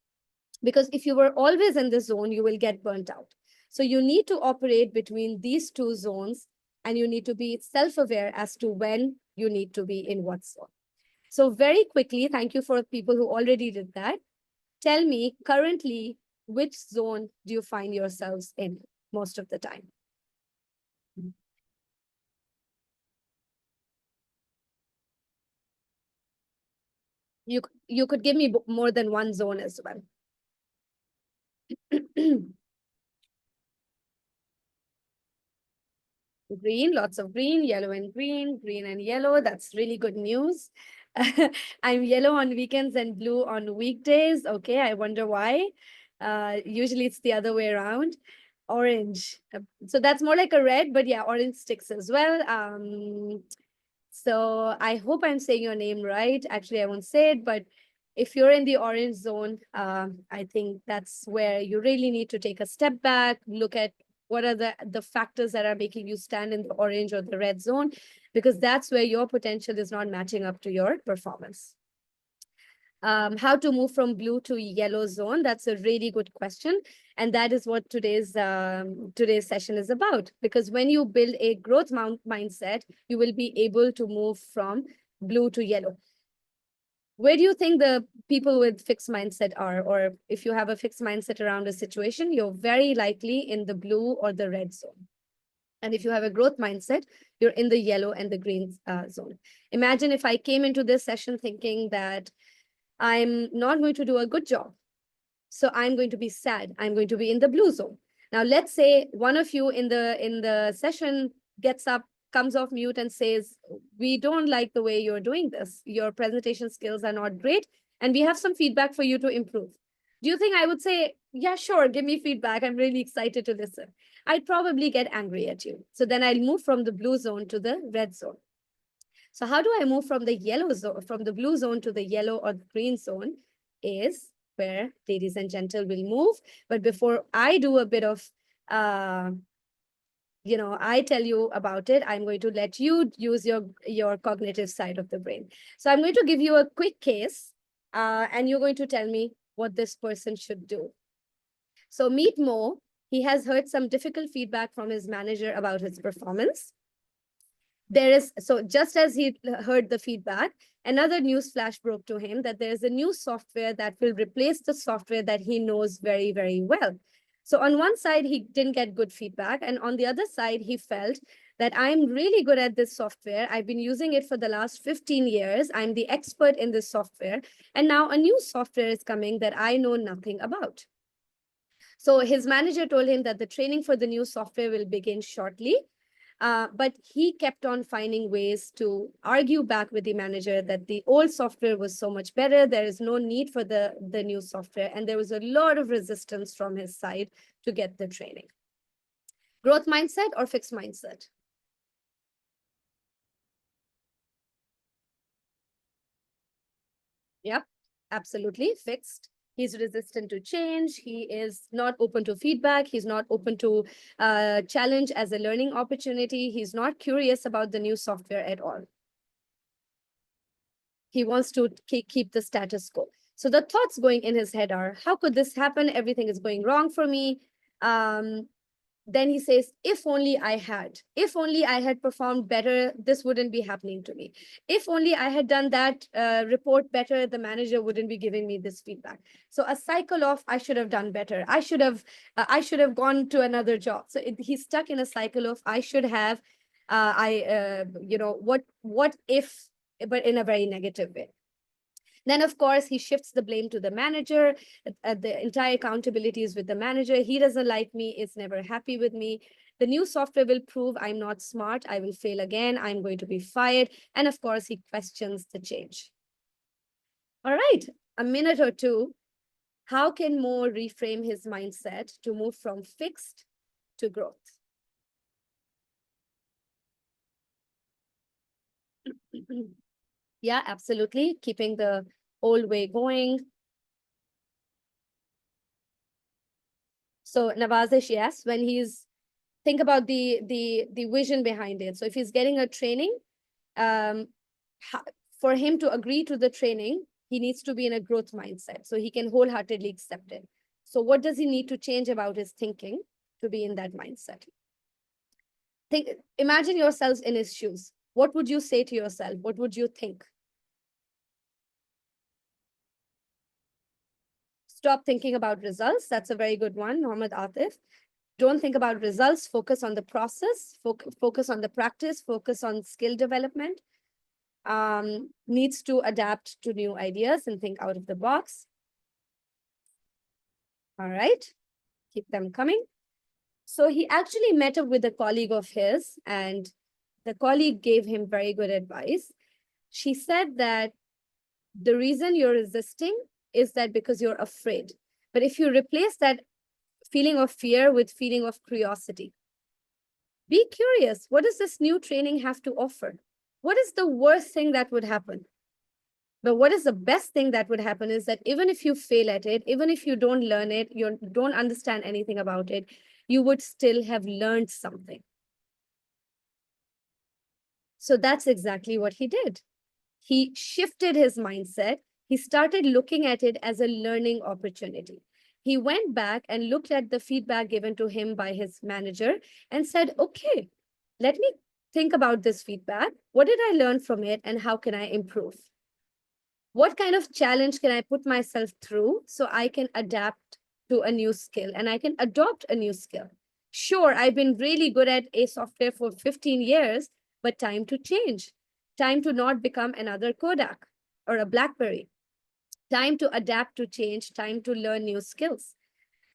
because if you were always in this zone, you will get burnt out. So you need to operate between these two zones, and you need to be self-aware as to when you need to be in what zone. So very quickly, thank you for people who already did that. Tell me currently, which zone do you find yourselves in most of the time? You could give me more than one zone as well. Green, lots of green, yellow and green, green and yellow. That's really good news. I'm yellow on weekends and blue on weekdays. Okay, I wonder why. Usually it's the other way around. Orange. So that's more like a red, but yeah, orange sticks as well. So I hope I'm saying your name right. Actually, I won't say it, but if you're in the orange zone, I think that's where you really need to take a step back, look at what are the factors that are making you stand in the orange or the red zone, because that's where your potential is not matching up to your performance. How to move from blue to yellow zone? That's a really good question. And that is what today's session is about. Because when you build a growth mindset, you will be able to move from blue to yellow. Where do you think the people with fixed mindset are? Or if you have a fixed mindset around a situation, you're very likely in the blue or the red zone. And if you have a growth mindset, you're in the yellow and the green zone. Imagine if I came into this session thinking that I'm not going to do a good job, so I'm going to be sad. I'm going to be in the blue zone. Now, let's say one of you in the session gets up, comes off mute and says, we don't like the way you're doing this. Your presentation skills are not great, and we have some feedback for you to improve. Do you think I would say, yeah, sure, give me feedback. I'm really excited to listen. I'd probably get angry at you. So then I'll move from the blue zone to the red zone. So how do I move from the yellow zone, from the blue zone to the yellow or the green zone is where ladies and gentlemen will move. But before I do a bit of, I tell you about it, I'm going to let you use your cognitive side of the brain. So I'm going to give you a quick case and you're going to tell me what this person should do. So meet Mo. He has heard some difficult feedback from his manager about his performance. So just as he heard the feedback, another news flash broke to him that there's a new software that will replace the software that he knows very, very well. So on one side, he didn't get good feedback. And on the other side, he felt that I'm really good at this software. I've been using it for the last 15 years. I'm the expert in this software. And now a new software is coming that I know nothing about. So his manager told him that the training for the new software will begin shortly. But he kept on finding ways to argue back with the manager that the old software was so much better. There is no need for the new software. And there was a lot of resistance from his side to get the training. Growth mindset or fixed mindset? Yep, absolutely fixed. He's resistant to change. He is not open to feedback. He's not open to challenge as a learning opportunity. He's not curious about the new software at all. He wants to keep the status quo. So the thoughts going in his head are, how could this happen? Everything is going wrong for me. Then he says, if only I had performed better, this wouldn't be happening to me. If only I had done that report better, the manager wouldn't be giving me this feedback. So a cycle of, I should have done better. I should have gone to another job. So he's stuck in a cycle of, I should have, what if, but in a very negative way. Then, of course, he shifts the blame to the manager. The entire accountability is with the manager. He doesn't like me, is never happy with me. The new software will prove I'm not smart. I will fail again. I'm going to be fired. And of course, he questions the change. All right, a minute or two. How can Mo reframe his mindset to move from fixed to growth? Yeah, absolutely. Keeping the old way going. So Nawazish, yes, when he's think about the vision behind it. So if he's getting a training, um, for him to agree to the training, he needs to be in a growth mindset so he can wholeheartedly accept it. So what does he need to change about his thinking to be in that mindset? Imagine yourselves in his shoes. What would you say to yourself? What would you think? Stop thinking about results. That's a very good one, Mohammed Atif. Don't think about results. Focus on the process. Focus on the practice. Focus on skill development. Needs to adapt to new ideas and think out of the box. All right, keep them coming. So he actually met up with a colleague of his, and the colleague gave him very good advice. She said that the reason you're resisting is that because you're afraid. But if you replace that feeling of fear with feeling of curiosity, be curious. What does this new training have to offer? What is the worst thing that would happen? But what is the best thing that would happen is that even if you fail at it, even if you don't learn it, you don't understand anything about it, you would still have learned something. So that's exactly what he did. He shifted his mindset. He started looking at it as a learning opportunity. He went back and looked at the feedback given to him by his manager and said, okay, let me think about this feedback. What did I learn from it and how can I improve? What kind of challenge can I put myself through so I can adapt to a new skill and I can adopt a new skill? Sure, I've been really good at a software for 15 years, but time to change. Time to not become another Kodak or a BlackBerry. Time to adapt to change, time to learn new skills.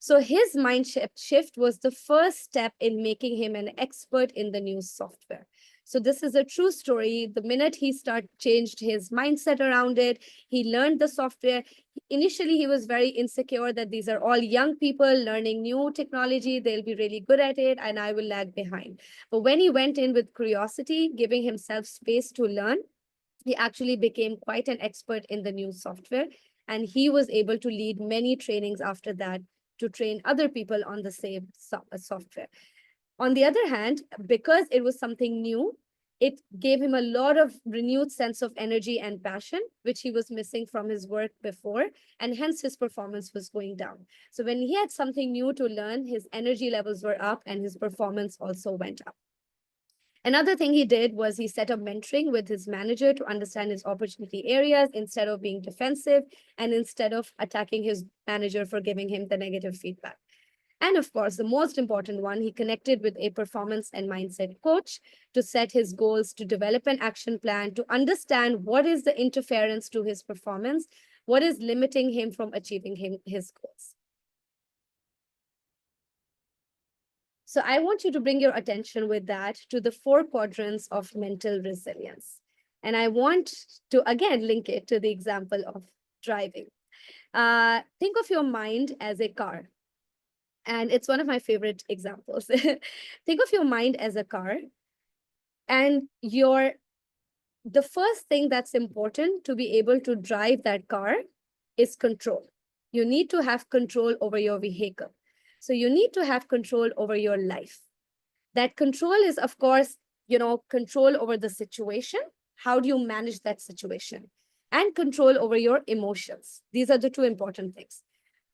So his mind shift was the first step in making him an expert in the new software. So this is a true story. The minute he changed his mindset around it, he learned the software. Initially, he was very insecure that these are all young people learning new technology. They'll be really good at it, and I will lag behind. But when he went in with curiosity, giving himself space to learn, he actually became quite an expert in the new software. And he was able to lead many trainings after that to train other people on the same software. On the other hand, because it was something new, it gave him a lot of renewed sense of energy and passion, which he was missing from his work before, and hence his performance was going down. So when he had something new to learn, his energy levels were up and his performance also went up. Another thing he did was he set up mentoring with his manager to understand his opportunity areas instead of being defensive and instead of attacking his manager for giving him the negative feedback. And of course, the most important one, he connected with a performance and mindset coach to set his goals, to develop an action plan, to understand what is the interference to his performance, what is limiting him from achieving his goals. So I want you to bring your attention with that to the 4 quadrants of mental resilience. And I want to again link it to the example of driving. Think of your mind as a car. And it's one of my favorite examples. Think of your mind as a car, and the first thing that's important to be able to drive that car is control. You need to have control over your vehicle. So you need to have control over your life. That control is, of course, control over the situation. How do you manage that situation? And control over your emotions. These are the 2 important things.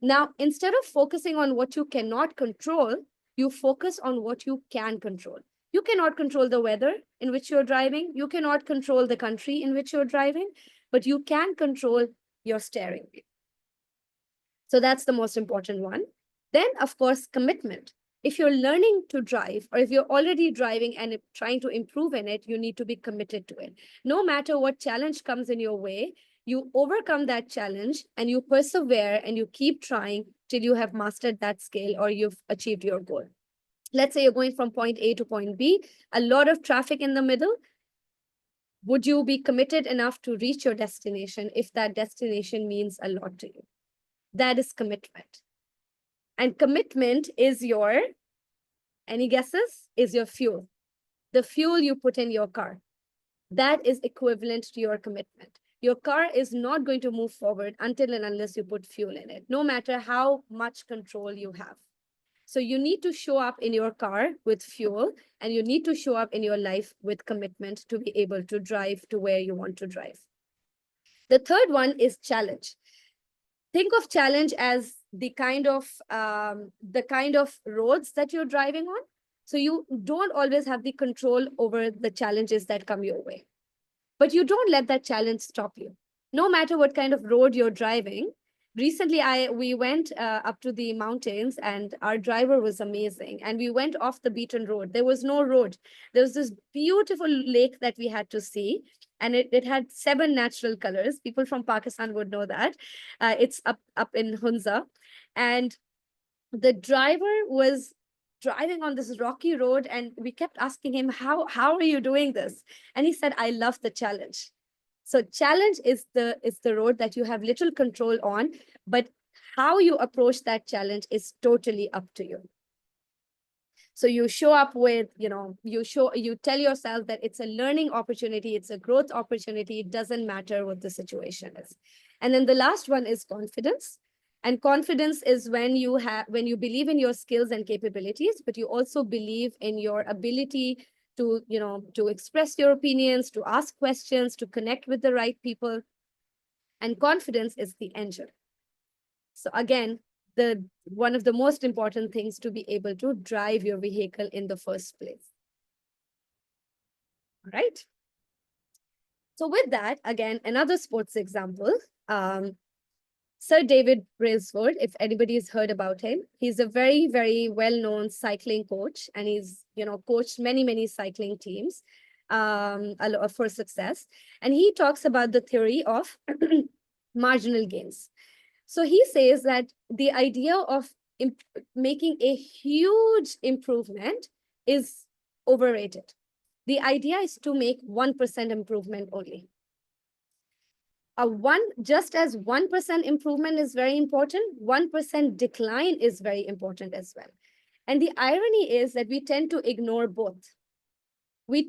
Now, instead of focusing on what you cannot control, you focus on what you can control. You cannot control the weather in which you're driving. You cannot control the country in which you're driving, but you can control your steering wheel. So that's the most important one. Then, of course, commitment. If you're learning to drive, or if you're already driving and trying to improve in it, you need to be committed to it. No matter what challenge comes in your way, you overcome that challenge and you persevere and you keep trying till you have mastered that skill or you've achieved your goal. Let's say you're going from point A to point B, a lot of traffic in the middle. Would you be committed enough to reach your destination if that destination means a lot to you? That is commitment. And commitment is any guesses? Is your fuel. The fuel you put in your car. That is equivalent to your commitment. Your car is not going to move forward until and unless you put fuel in it, no matter how much control you have. So you need to show up in your car with fuel, and you need to show up in your life with commitment to be able to drive to where you want to drive. The third one is challenge. Think of challenge as the kind of roads that you're driving on. So you don't always have the control over the challenges that come your way. But you don't let that challenge stop you. No matter what kind of road you're driving. Recently, we went up to the mountains and our driver was amazing. And we went off the beaten road. There was no road. There was this beautiful lake that we had to see. And it had 7 natural colors. People from Pakistan would know that. It's up in Hunza. And the driver was driving on this rocky road and we kept asking him, how are you doing this? And he said, I love the challenge. So challenge is the road that you have little control on, but How you approach that challenge is totally up to you. So you show up with, you tell yourself that it's a learning opportunity, it's a growth opportunity. It doesn't matter what the situation is. And then the last one is confidence. And confidence is when you believe in your skills and capabilities, but you also believe in your ability to express your opinions, to ask questions, to connect with the right people. And confidence is the engine. So again, the one of the most important things to be able to drive your vehicle in the first place. All right. So with that, again, another sports example. Sir David Brailsford, if anybody has heard about him, he's a very, very well-known cycling coach, and he's, coached many, many cycling teams for success. And he talks about the theory of marginal gains. So he says that the idea of making a huge improvement is overrated. The idea is to make 1% improvement only. Just as 1% improvement is very important, 1% decline is very important as well. And the irony is that we tend to ignore both. We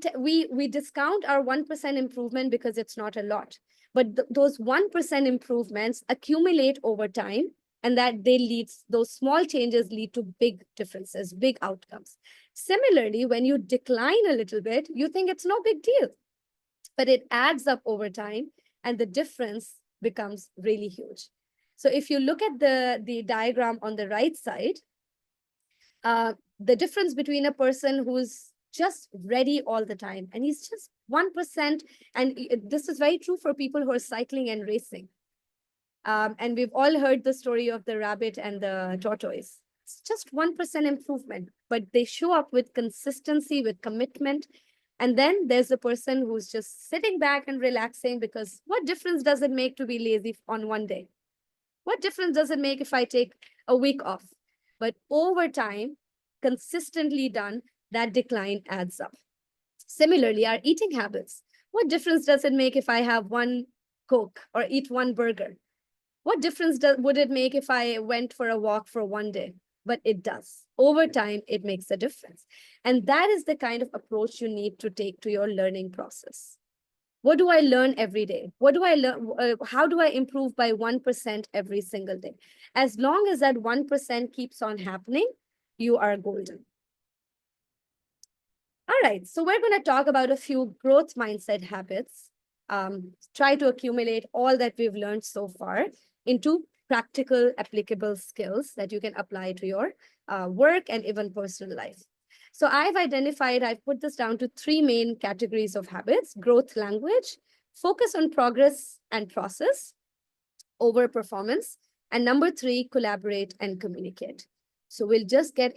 discount our 1% improvement because it's not a lot, but those 1% improvements accumulate over time, and those small changes lead to big differences, big outcomes. Similarly, when you decline a little bit, you think it's no big deal, but it adds up over time, and the difference becomes really huge. So if you look at the diagram on the right side, the difference between a person who's just ready all the time, and he's just 1%, and this is very true for people who are cycling and racing. And we've all heard the story of the rabbit and the tortoise. It's just 1% improvement, but they show up with consistency, with commitment. And then there's a person who's just sitting back and relaxing, because what difference does it make to be lazy on one day? What difference does it make if I take a week off? But over time, consistently done, that decline adds up. Similarly, our eating habits. What difference does it make if I have one Coke or eat one burger? What difference would it make if I went for a walk for one day? But it does. Over time, it makes a difference. And that is the kind of approach you need to take to your learning process. What do I learn every day? What do I learn? How do I improve by 1% every single day? As long as that 1% keeps on happening, you are golden. All right, so we're going to talk about a few growth mindset habits. Try to accumulate all that we've learned so far into practical, applicable skills that you can apply to your work and even personal life. So I've put this down to 3 main categories of habits: growth language, focus on progress and process over performance, and number 3, collaborate and communicate. So we'll just get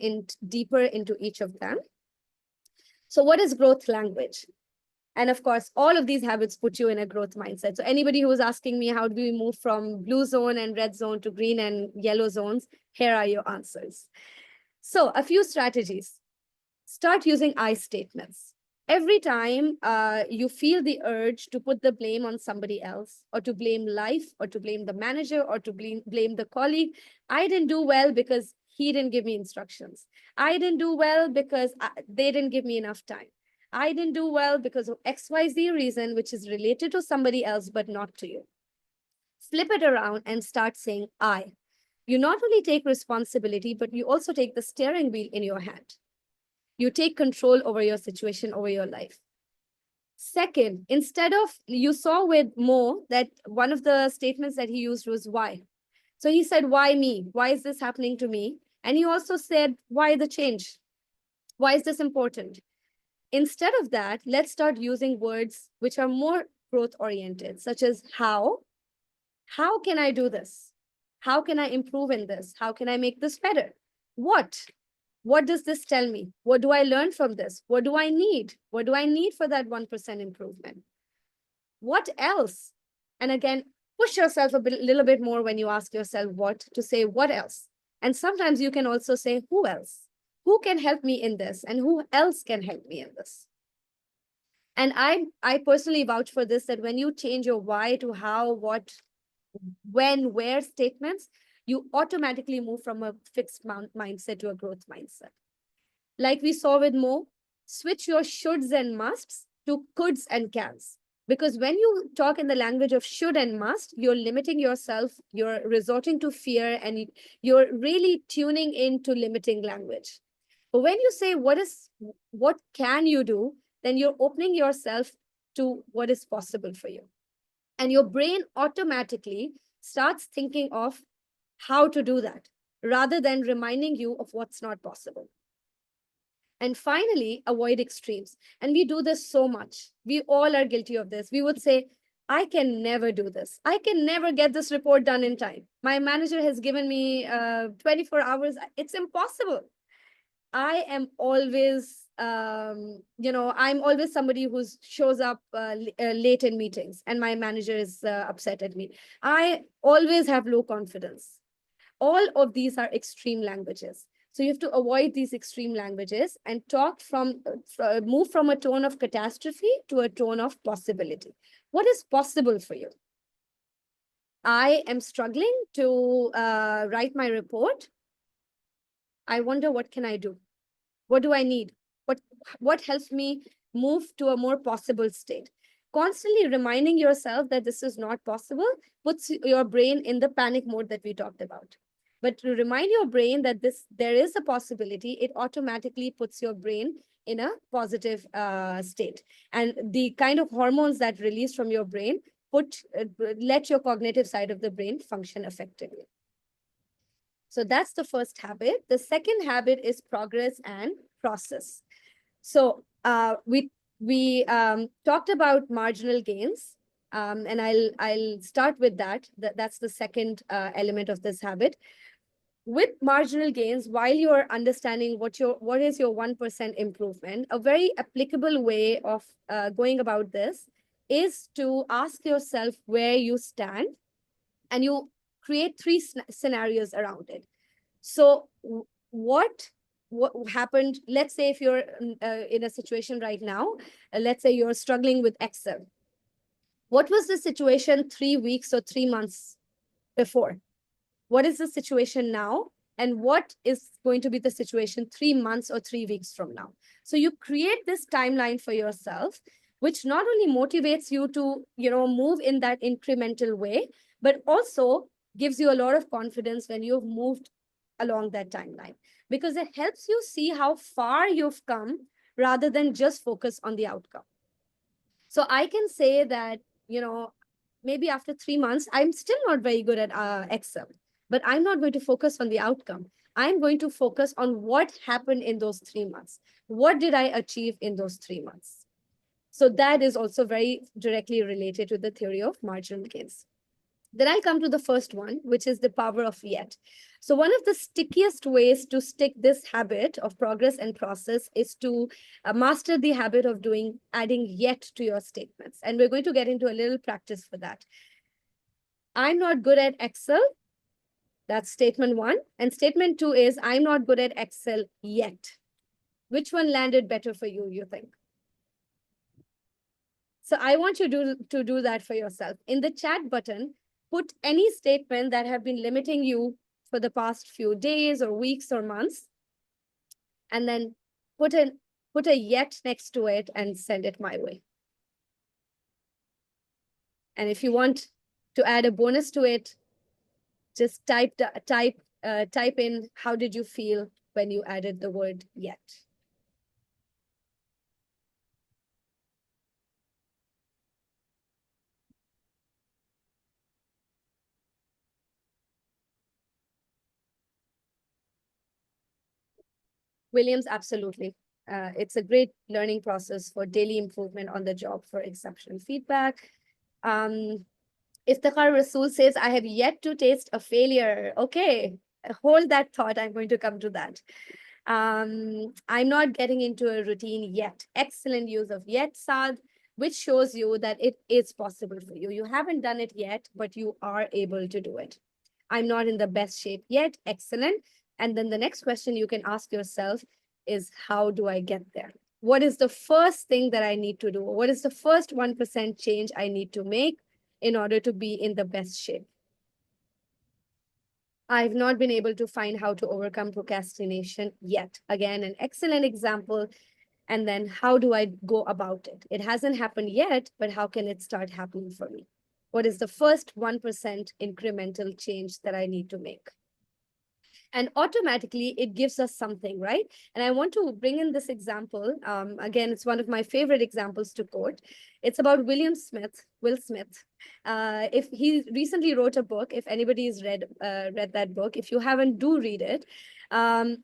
deeper into each of them. So what is growth language? And of course, all of these habits put you in a growth mindset. So anybody who was asking me, how do we move from blue zone and red zone to green and yellow zones? Here are your answers. So a few strategies. Start using I statements. Every time you feel the urge to put the blame on somebody else, or to blame life, or to blame the manager, or to blame the colleague, I didn't do well because he didn't give me instructions. I didn't do well because they didn't give me enough time. I didn't do well because of XYZ reason, which is related to somebody else, but not to you. Flip it around and start saying I. You not only take responsibility, but you also take the steering wheel in your hand. You take control over your situation, over your life. Second, instead of, you saw with Mo that one of the statements that he used was why. So he said, why me? Why is this happening to me? And he also said, why the change? Why is this important? Instead of that, let's start using words which are more growth oriented, such as how. How can I do this? How can I improve in this? How can I make this better? What? What does this tell me? What do I learn from this? What do I need? What do I need for that 1% improvement? What else? And again, push yourself a little bit more when you ask yourself what, to say what else. And sometimes you can also say who else? Who can help me in this? And who else can help me in this? And I personally vouch for this, that when you change your why to how, what, when, where statements, you automatically move from a fixed mindset to a growth mindset. Like we saw with Mo, switch your shoulds and musts to coulds and cans. Because when you talk in the language of should and must, you're limiting yourself, you're resorting to fear, and you're really tuning into limiting language. But when you say what can you do, then you're opening yourself to what is possible for you. And your brain automatically starts thinking of how to do that rather than reminding you of what's not possible. And finally, avoid extremes. And we do this so much. We all are guilty of this. We would say, I can never do this. I can never get this report done in time. My manager has given me 24 hours. It's impossible. I am always, I'm always somebody who shows up late in meetings and my manager is upset at me. I always have low confidence. All of these are extreme languages. So you have to avoid these extreme languages and move from a tone of catastrophe to a tone of possibility. What is possible for you? I am struggling to write my report. I wonder, what can I do? What do I need? What helps me move to a more possible state? Constantly reminding yourself that this is not possible puts your brain in the panic mode that we talked about. But to remind your brain that there is a possibility, it automatically puts your brain in a positive state. And the kind of hormones that release from your brain let your cognitive side of the brain function effectively. So that's the first habit. The second habit is progress and process. So we talked about marginal gains, and I'll start with that. That's the second element of this habit. With marginal gains, while you're understanding what is your 1% improvement, a very applicable way of going about this is to ask yourself where you stand, and you create three scenarios around it. So what happened? Let's say if you're in a situation right now, let's say you're struggling with Excel. What was the situation 3 weeks or 3 months before? What is the situation now? And what is going to be the situation 3 months or 3 weeks from now? So you create this timeline for yourself, which not only motivates you to, move in that incremental way, but also gives you a lot of confidence when you've moved along that timeline, because it helps you see how far you've come rather than just focus on the outcome. So I can say that, maybe after 3 months, I'm still not very good at Excel, but I'm not going to focus on the outcome. I'm going to focus on what happened in those 3 months. What did I achieve in those 3 months? So that is also very directly related to the theory of marginal gains. Then I'll come to the first one, which is the power of yet. So one of the stickiest ways to stick this habit of progress and process is to master the habit of adding yet to your statements. And we're going to get into a little practice for that. I'm not good at Excel. That's statement one. And statement two is I'm not good at Excel yet. Which one landed better for you, you think? So I want you to do that for yourself. In the chat button, put any statement that have been limiting you for the past few days or weeks or months, and then put a yet next to it and send it my way. And if you want to add a bonus to it, just type in how did you feel when you added the word yet. Williams, absolutely. It's a great learning process for daily improvement on the job for exceptional feedback. Iftikhar Rasool says, I have yet to taste a failure. Okay, hold that thought. I'm going to come to that. I'm not getting into a routine yet. Excellent use of yet, Saad, which shows you that it is possible for you. You haven't done it yet, but you are able to do it. I'm not in the best shape yet. Excellent. And then the next question you can ask yourself is, how do I get there? What is the first thing that I need to do? What is the first 1% change I need to make in order to be in the best shape? I've not been able to find how to overcome procrastination yet. Again, an excellent example. And then how do I go about it? It hasn't happened yet, but how can it start happening for me? What is the first 1% incremental change that I need to make? And automatically it gives us something, right? And I want to bring in this example. Again, it's one of my favorite examples to quote. It's about Will Smith. If he recently wrote a book, if anybody's read that book, if you haven't, do read it.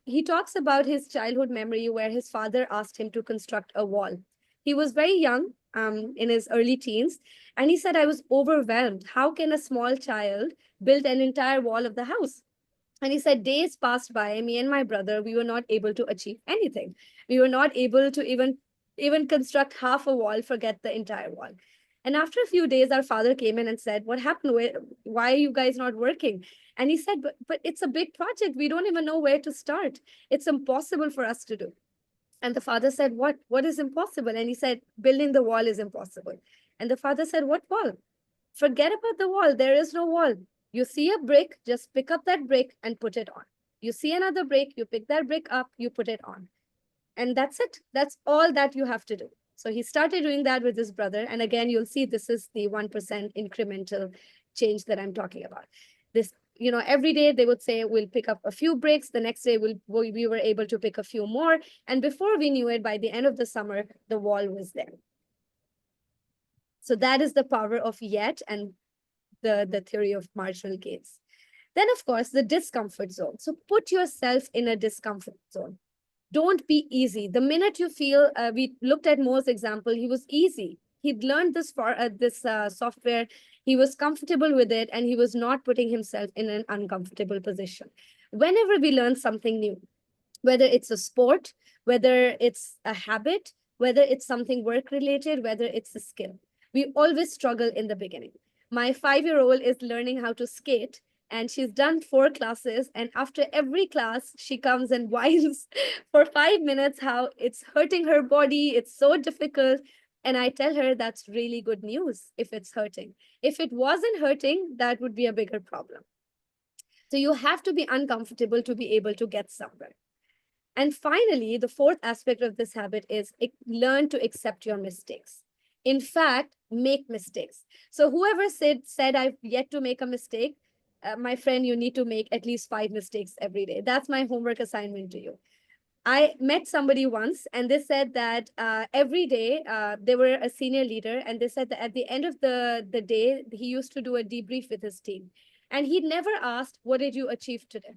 He talks about his childhood memory where his father asked him to construct a wall. He was very young, in his early teens, and he said, I was overwhelmed. How can a small child build an entire wall of the house? And he said, days passed by, me and my brother, we were not able to achieve anything. We were not able to even construct half a wall, forget the entire wall. And after a few days, our father came in and said, what happened? Why are you guys not working? And he said, but it's a big project. We don't even know where to start. It's impossible for us to do. And the father said, What is impossible? And he said, building the wall is impossible. And the father said, what wall? Forget about the wall. There is no wall. You see a brick, just pick up that brick and put it on. You see another brick, you pick that brick up, you put it on. And that's it. That's all that you have to do. So he started doing that with his brother. And again, you'll see this is the 1% incremental change that I'm talking about. This, every day they would say, we'll pick up a few bricks. The next day, we were able to pick a few more. And before we knew it, by the end of the summer, the wall was there. So that is the power of yet and the theory of marginal gains. Then, of course, the discomfort zone. So put yourself in a discomfort zone. Don't be easy. The minute you feel, we looked at Mo's example, he was easy. He'd learned this software. He was comfortable with it, and he was not putting himself in an uncomfortable position. Whenever we learn something new, whether it's a sport, whether it's a habit, whether it's something work related, whether it's a skill, we always struggle in the beginning. My 5-year-old is learning how to skate, and she's done 4 classes. And after every class, she comes and whines for 5 minutes how it's hurting her body. It's so difficult. And I tell her that's really good news if it's hurting. If it wasn't hurting, that would be a bigger problem. So you have to be uncomfortable to be able to get somewhere. And finally, the fourth aspect of this habit is learn to accept your mistakes. In fact, make mistakes. So whoever said I've yet to make a mistake, my friend, you need to make at least 5 mistakes every day. That's my homework assignment to you. I met somebody once and they said that every day they were a senior leader, and they said that at the end of the day, he used to do a debrief with his team. And he never asked, what did you achieve today?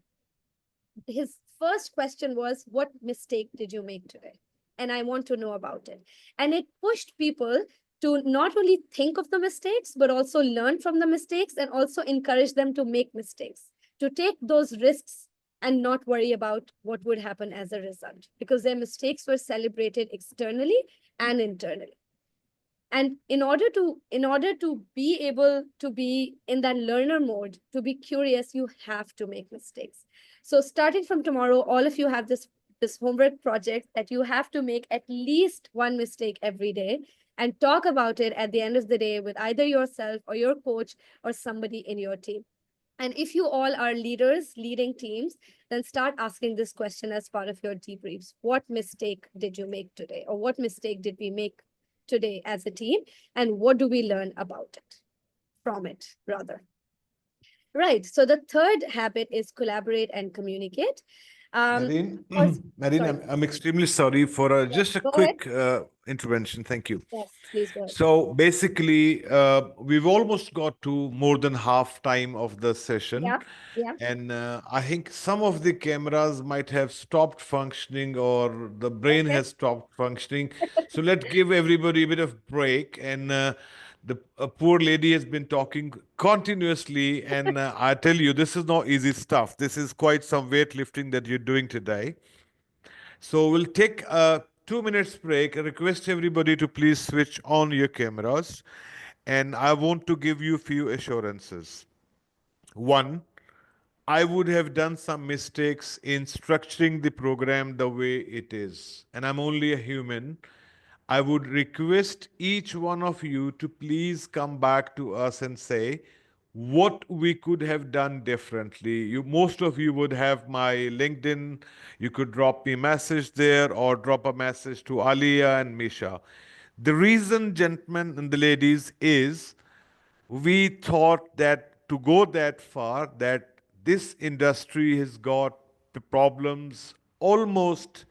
His first question was, what mistake did you make today? And I want to know about it. And it pushed people to not only think of the mistakes, but also learn from the mistakes, and also encourage them to make mistakes, to take those risks and not worry about what would happen as a result, because their mistakes were celebrated externally and internally. And in order to be able to be in that learner mode, to be curious, you have to make mistakes. So starting from tomorrow, all of you have this homework project that you have to make at least one mistake every day, and talk about it at the end of the day with either yourself or your coach or somebody in your team. And if you all are leaders leading teams, then start asking this question as part of your debriefs. What mistake did you make today? Or what mistake did we make today as a team? And what do we learn about it, from it, rather? Right. So the third habit is collaborate and communicate. Marine, First, Marine, sorry. I'm extremely sorry for Yes, just a go ahead. quick intervention. Thank you. Yes, please go ahead. So basically, we've almost got to more than half time of the session. Yeah, yeah. And I think some of the cameras might have stopped functioning, or the brain Okay. has stopped functioning. So let's give everybody a bit of break. And the poor lady has been talking continuously. And I tell you, this is not easy stuff. This is quite some weightlifting that you're doing today. So we'll take a 2 minutes break. I request everybody to please switch on your cameras. And I want to give you a few assurances. One, I would have done some mistakes in structuring the program the way it is, and I'm only a human. I would request each one of you to please come back to us and say, what we could have done differently. Most of you would have my LinkedIn. You could drop me a message there or drop a message to Alia and Misha. The reason, gentlemen and the ladies, is we thought that to go that far, that this industry has got the problems almost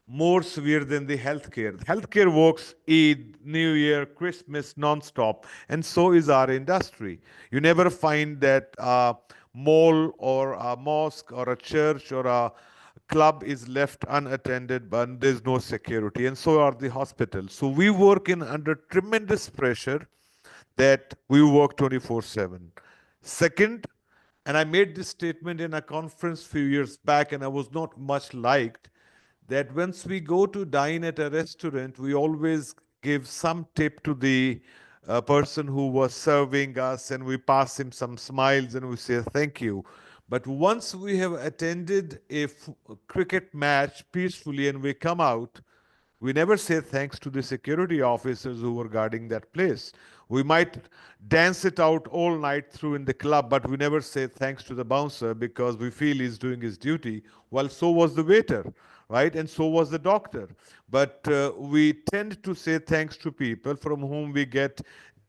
more severe than the healthcare. Healthcare works Eid, New Year, Christmas non-stop, and so is our industry. You never find that a mall or a mosque or a church or a club is left unattended, but there's no security, and so are the hospitals. So we work in under tremendous pressure that we work 24/7. Second, and I made this statement in a conference few years back, and I was not much liked, that once we go to dine at a restaurant, we always give some tip to the person who was serving us, and we pass him some smiles and we say thank you. But once we have attended a cricket match peacefully and we come out, we never say thanks to the security officers who were guarding that place. We might dance it out all night through in the club, but we never say thanks to the bouncer because we feel he's doing his duty. Well, so was the waiter, right? And so was the doctor. But we tend to say thanks to people from whom we get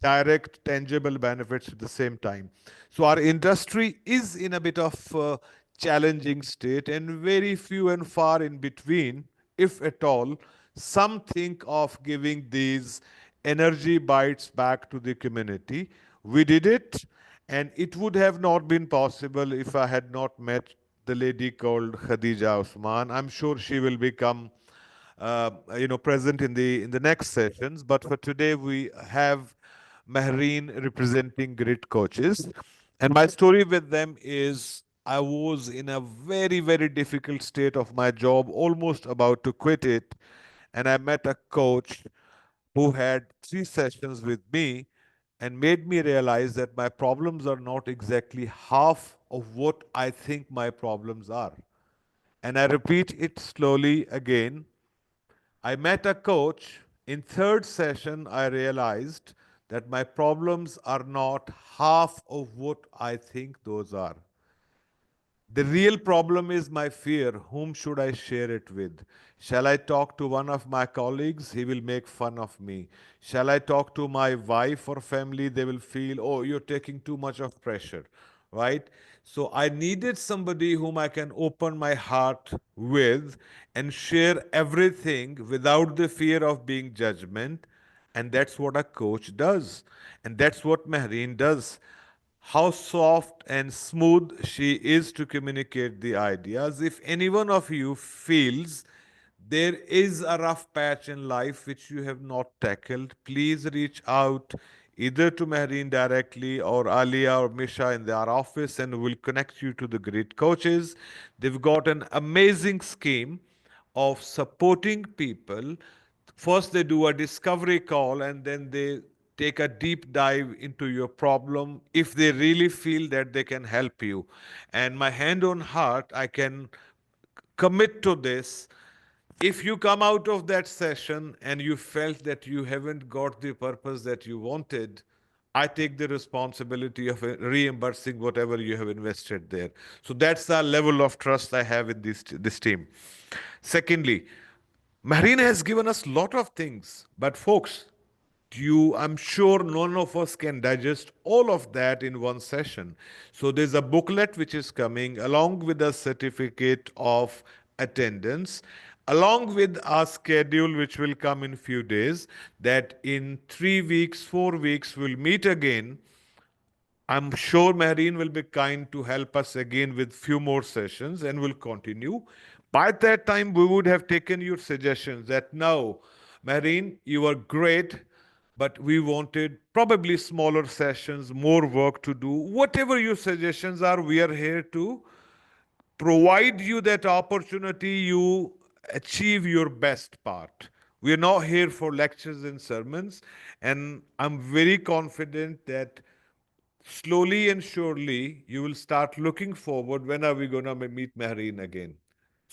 direct, tangible benefits at the same time. So our industry is in a bit of challenging state, and very few and far in between, if at all, some think of giving these energy bites back to the community. We did it, and it would have not been possible if I had not met the lady called Khadija Usman. I'm sure she will become present in the next sessions. But for today, we have Mehreen representing grit coaches. And my story with them is I was in a very, very difficult state of my job, almost about to quit it. And I met a coach who had 3 sessions with me and made me realize that my problems are not exactly half of what I think my problems are. And I repeat it slowly again. I met a coach. In third session, I realized that my problems are not half of what I think those are. The real problem is my fear. Whom should I share it with? Shall I talk to one of my colleagues? He will make fun of me. Shall I talk to my wife or family? They will feel, oh, you're taking too much of pressure, right? So I needed somebody whom I can open my heart with and share everything without the fear of being judgment. And that's what a coach does. And that's what Mehreen does. How soft and smooth she is to communicate the ideas. If any one of you feels there is a rough patch in life which you have not tackled, please reach out either to Mehreen directly or Alia or Misha in their office, and we'll connect you to the great coaches. They've got an amazing scheme of supporting people. First, they do a discovery call and then they take a deep dive into your problem if they really feel that they can help you. And my hand on heart, I can commit to this. If you come out of that session and you felt that you haven't got the purpose that you wanted, I take the responsibility of reimbursing whatever you have invested there. So that's the level of trust I have in this team. Secondly, Marina has given us a lot of things, but folks, I'm sure none of us can digest all of that in one session. So there's a booklet which is coming along with a certificate of attendance, along with a schedule which will come in few days, that in 3 weeks, 4 weeks, we'll meet again. I'm sure Mehreen will be kind to help us again with few more sessions and we'll continue. By that time, we would have taken your suggestions that no, Mehreen, you are great, but we wanted probably smaller sessions, more work to do. Whatever your suggestions are, we are here to provide you that opportunity, you achieve your best part. We are not here for lectures and sermons, and I'm very confident that slowly and surely you will start looking forward when are we going to meet Mehreen again.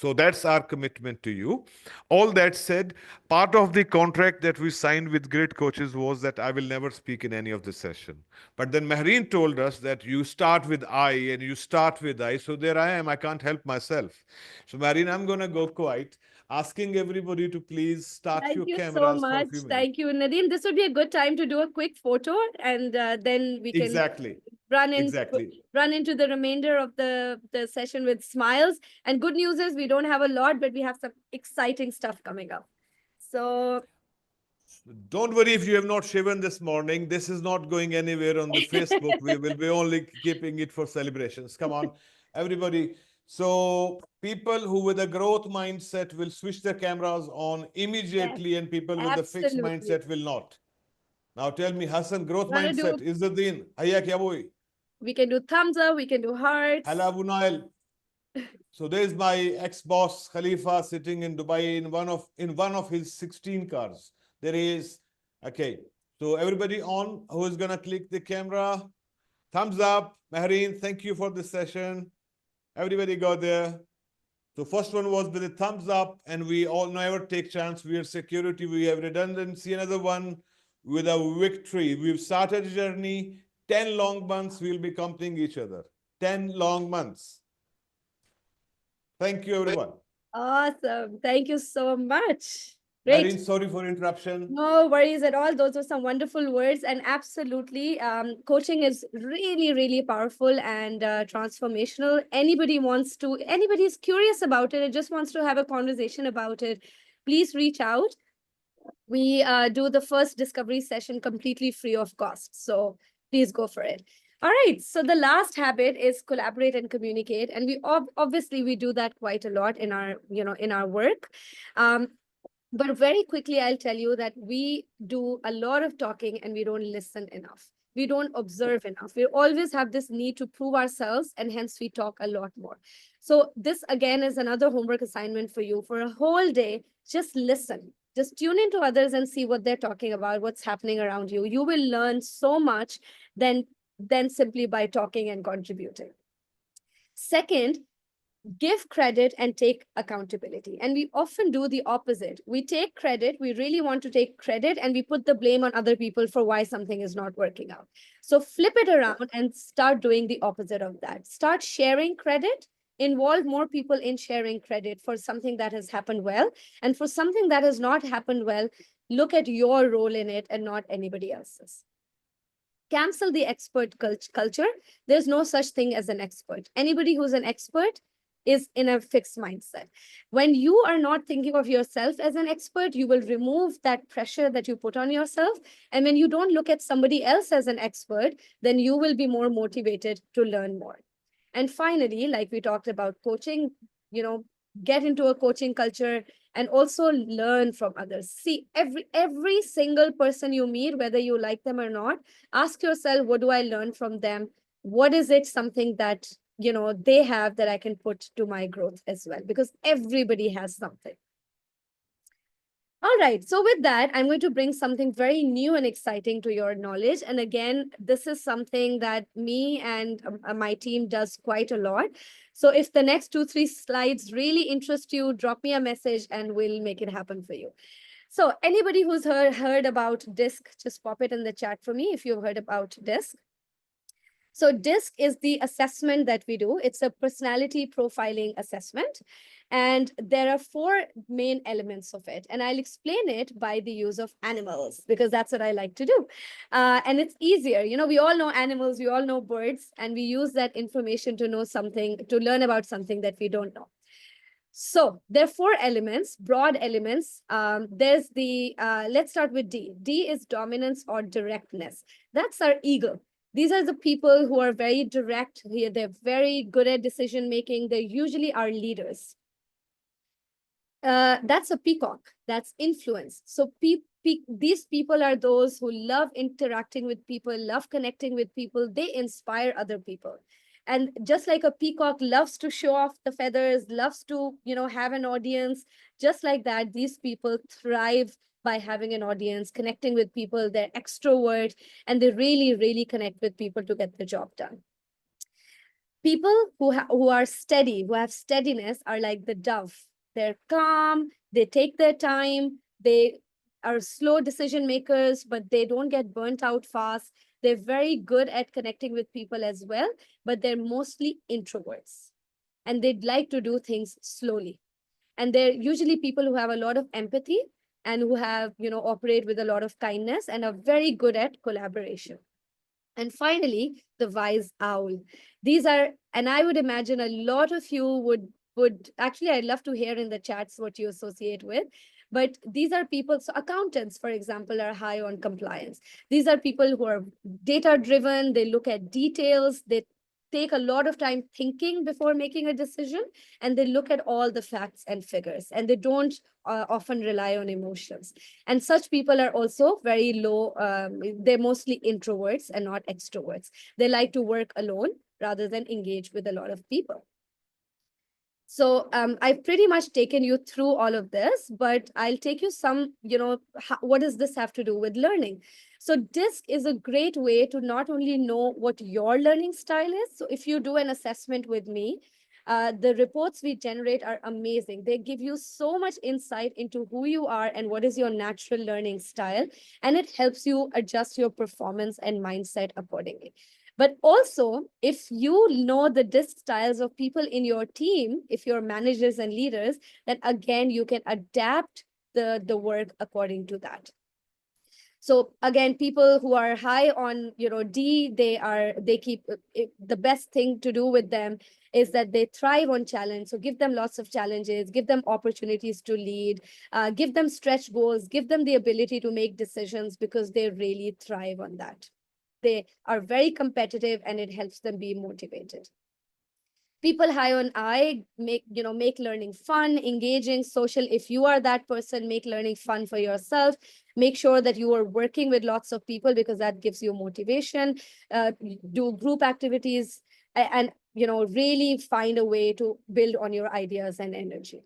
So that's our commitment to you. All that said, part of the contract that we signed with Grid Coaches was that I will never speak in any of the session. But then Mehreen told us that you start with I and you start with I. So there I am. I can't help myself. So Mehreen, I'm going to go quiet, asking everybody to please start Thank your you so cameras for a much. few minutes. Thank you, Nadine. This would be a good time to do a quick photo, and then we can Exactly. run in Exactly. run into the remainder of the session with smiles. And good news is we don't have a lot, but we have some exciting stuff coming up. So Don't worry if you have not shaven this morning. This is not going anywhere on the Facebook. We will be only keeping it for celebrations. Come on, everybody. So people who with a growth mindset will switch their cameras on yes, immediately, and people with a fixed absolutely. mindset will not. Now tell me, Hassan, growth Wanna do? mindset. Is the Deen? Hayya kya boy? We can do thumbs up. We can do hearts. Hala Abu Nail. So there's my ex-boss Khalifa sitting in Dubai in one of his 16 cars. There is okay. So everybody on who is gonna click the camera? Thumbs up. Mehreen, thank you for this session. Everybody go there. So first one was with a thumbs up, and we all never take chance. We are security, we have redundancy. Another one with a victory. We've started a journey. 10 long months we'll be accompanying each other. 10 long months. Thank you, everyone. Awesome. Thank you so much. Great. Irene, sorry for interruption. No worries at all. Those were some wonderful words. And absolutely, coaching is really, really powerful and transformational. Anybody is curious about it and just wants to have a conversation about it, please reach out. We do the first discovery session completely free of cost. So please go for it. All right. So the last habit is collaborate and communicate. And we obviously we do that quite a lot in our work. But very quickly, I'll tell you that we do a lot of talking and we don't listen enough. We don't observe enough. We always have this need to prove ourselves, and hence we talk a lot more. So, this again is another homework assignment for you. For a whole day, just listen. Just tune into others and see what they're talking about, what's happening around you. You will learn so much than simply by talking and contributing. Second, give credit and take accountability. And we often do the opposite. We take credit, we really want to take credit, and we put the blame on other people for why something is not working out. So flip it around and start doing the opposite of that. Start sharing credit, involve more people in sharing credit for something that has happened well. And for something that has not happened well, look at your role in it and not anybody else's. Cancel the expert culture. There's no such thing as an expert. Anybody who's an expert is in a fixed mindset. When you are not thinking of yourself as an expert, you will remove that pressure that you put on yourself. And when you don't look at somebody else as an expert, then you will be more motivated to learn more. And finally, like we talked about coaching, get into a coaching culture and also learn from others. See, every single person you meet, whether you like them or not, ask yourself, what do I learn from them? What is it something that they have that I can put to my growth as well? Because everybody has something. All right. So with that, I'm going to bring something very new and exciting to your knowledge. And again, this is something that me and my team does quite a lot. So if the next 2-3 slides really interest you, drop me a message and we'll make it happen for you. So anybody who's heard about DISC, just pop it in the chat for me if you've heard about DISC. So DISC is the assessment that we do. It's a personality profiling assessment. And there are 4 main elements of it. And I'll explain it by the use of animals, because that's what I like to do. And it's easier. We all know animals, we all know birds, and we use that information to know something, to learn about something that we don't know. So there are 4 elements, broad elements. There's let's start with D. D is dominance or directness. That's our ego. These are the people who are very direct. They're very good at decision making. They're usually our leaders. That's a peacock. That's influence. So these people are those who love interacting with people, love connecting with people. They inspire other people. And just like a peacock loves to show off the feathers, loves to, have an audience, just like that, these people thrive by having an audience, connecting with people. They're extrovert, and they really, really connect with people to get the job done. People who are steady, who have steadiness, are like the dove. They're calm, they take their time, they are slow decision makers, but they don't get burnt out fast. They're very good at connecting with people as well, but they're mostly introverts, and they'd like to do things slowly. And they're usually people who have a lot of empathy and who have, operate with a lot of kindness and are very good at collaboration. And finally, the wise owl. These are, and I would imagine a lot of you would actually, I'd love to hear in the chats what you associate with. But these are people, so accountants, for example, are high on compliance. These are people who are data driven, they look at details, they take a lot of time thinking before making a decision, and they look at all the facts and figures, and they don't often rely on emotions. And such people are also very low, they're mostly introverts and not extroverts. They like to work alone rather than engage with a lot of people. So I've pretty much taken you through all of this, but I'll take you some, what does this have to do with learning? So DISC is a great way to not only know what your learning style is. So if you do an assessment with me, the reports we generate are amazing. They give you so much insight into who you are and what is your natural learning style, and it helps you adjust your performance and mindset accordingly. But also, if you know the disc styles of people in your team, if you're managers and leaders, then again, you can adapt the work according to that. So again, people who are high on, D, they keep the best thing to do with them is that they thrive on challenge. So give them lots of challenges, give them opportunities to lead, give them stretch goals, give them the ability to make decisions, because they really thrive on that. They are very competitive and it helps them be motivated. People high on I make learning fun, engaging, social. If you are that person, make learning fun for yourself. Make sure that you are working with lots of people, because that gives you motivation. Do group activities, and really find a way to build on your ideas and energy.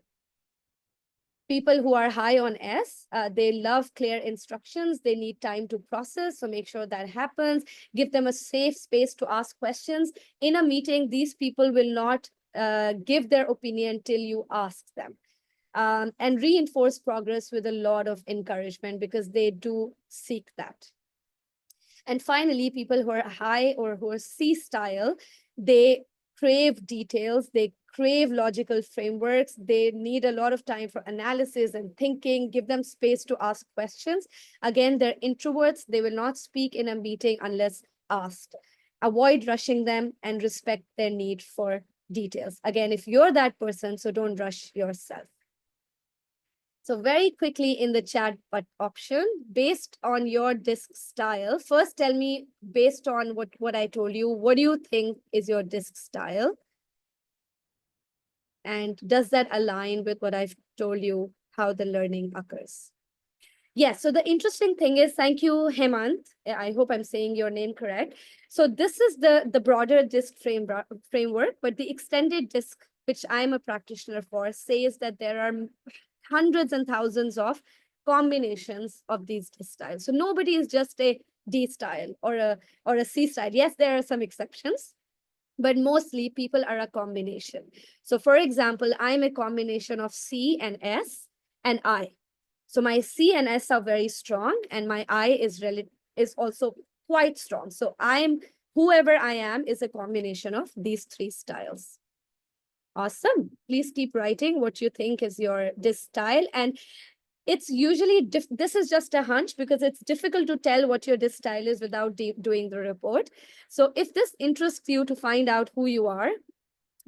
People who are high on S, they love clear instructions. They need time to process. So make sure that happens. Give them a safe space to ask questions. In a meeting, these people will not give their opinion till you ask them. And reinforce progress with a lot of encouragement, because they do seek that. And finally, people who are high or who are C style, they crave details, they crave logical frameworks, they need a lot of time for analysis and thinking. Give them space to ask questions. Again, they're introverts, they will not speak in a meeting unless asked. Avoid rushing them and respect their need for details. Again, if you're that person, so don't rush yourself. So very quickly in the chat but option, based on your disc style, first tell me, based on what I told you, what do you think is your disc style? And does that align with what I've told you, how the learning occurs? Yes, so the interesting thing is, thank you, Hemant. I hope I'm saying your name correct. So this is the broader disc framework, but the extended disc, which I'm a practitioner for, says that there are hundreds and thousands of combinations of these disc styles. So nobody is just a D style or a C style. Yes, there are some exceptions, but mostly people are a combination. So for example, I'm a combination of C and S and I. So my C and S are very strong, and my I is also quite strong. So whoever I am is a combination of these three styles. Awesome. Please keep writing what you think is your this style. And it's usually, this is just a hunch, because it's difficult to tell what your this style is without doing the report. So if this interests you to find out who you are,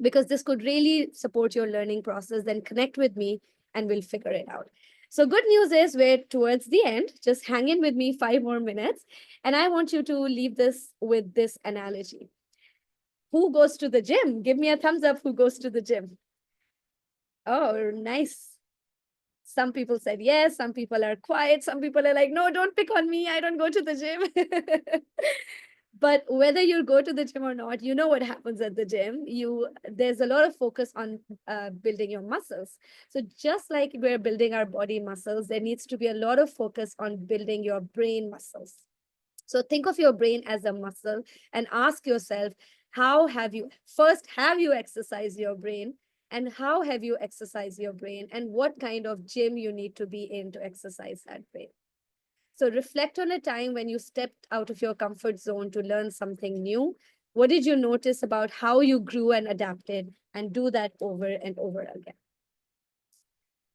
because this could really support your learning process, then connect with me and we'll figure it out. So good news is we're towards the end. Just hang in with me 5 more minutes. And I want you to leave this with this analogy. Who goes to the gym? Give me a thumbs up who goes to the gym. Oh, nice. Some people said yes, some people are quiet, some people are like, no, don't pick on me, I don't go to the gym. But whether you go to the gym or not, you know what happens at the gym. There's a lot of focus on building your muscles. So just like we're building our body muscles, there needs to be a lot of focus on building your brain muscles. So think of your brain as a muscle and ask yourself, have you exercised your brain, and how have you exercised your brain, and what kind of gym you need to be in to exercise that brain. So reflect on a time when you stepped out of your comfort zone to learn something new. What did you notice about how you grew and adapted? And do that over and over again.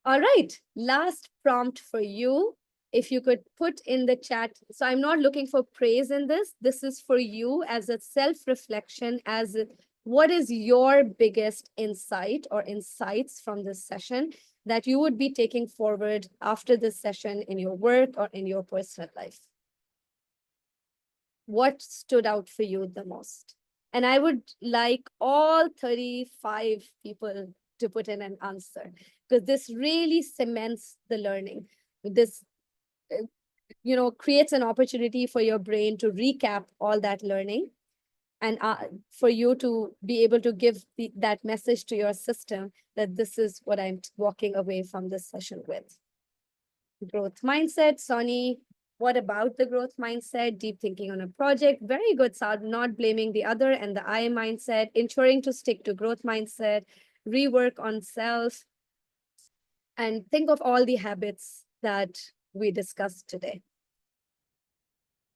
All right, last prompt for you. If you could put in the chat, so I'm not looking for praise in this. This is for you as a self-reflection, as what is your biggest insight or insights from this session that you would be taking forward after this session in your work or in your personal life? What stood out for you the most? And I would like all 35 people to put in an answer, because this really cements the learning. This creates an opportunity for your brain to recap all that learning, and for you to be able to give that message to your system that this is what I'm walking away from this session with. Growth mindset, Sonny. What about the growth mindset? Deep thinking on a project. Very good, Saad. Not blaming the other, and the I mindset. Ensuring to stick to growth mindset. Rework on self. And think of all the habits that we discussed today.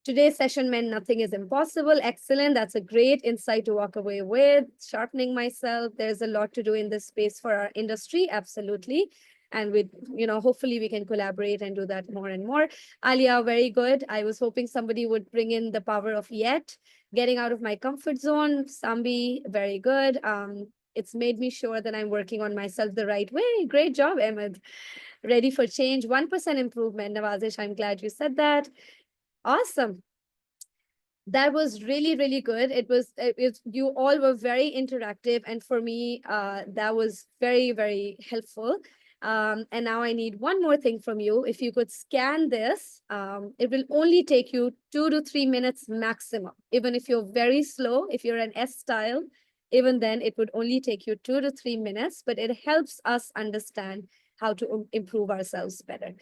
Today's session meant nothing is impossible. Excellent. That's a great insight to walk away with. Sharpening myself. There's a lot to do in this space for our industry. Absolutely. And with, hopefully we can collaborate and do that more and more. Alia, very good. I was hoping somebody would bring in the power of yet. Getting out of my comfort zone. Sambi, very good. It's made me sure that I'm working on myself the right way. Great job, Ahmed. Ready for change. 1% improvement. Nawazish, I'm glad you said that. Awesome. That was really, really good. You all were very interactive. And for me, that was very, very helpful. And now I need one more thing from you. If you could scan this, it will only take you 2 to 3 minutes maximum. Even if you're very slow, if you're an S style, even then it would only take you 2 to 3 minutes, but it helps us understand how to improve ourselves better.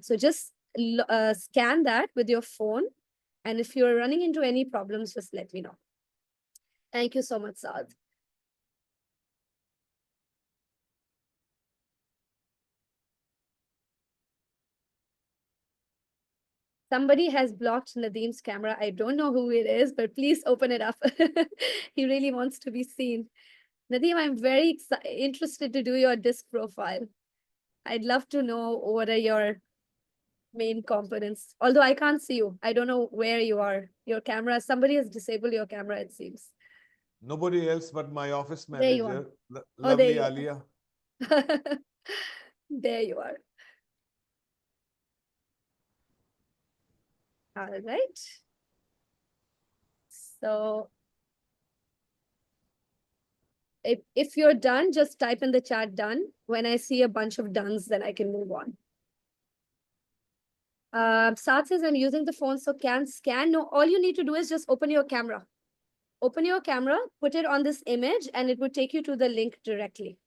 So just scan that with your phone. And if you're running into any problems, just let me know. Thank you so much, Saad. Somebody has blocked Nadim's camera. I don't know who it is, but please open it up. He really wants to be seen. Nadim, I'm very interested to do your disc profile. I'd love to know what are your main components. Although I can't see you. I don't know where you are. Your camera, somebody has disabled your camera, it seems. Nobody else but my office There you are. manager, Oh, there lovely you Alia. are. There you are. All right. So if you're done, just type in the chat done. When I see a bunch of dones, then I can move on. Saad says I'm using the phone, so can scan. No, all you need to do is just open your camera. Open your camera, put it on this image, and it would take you to the link directly.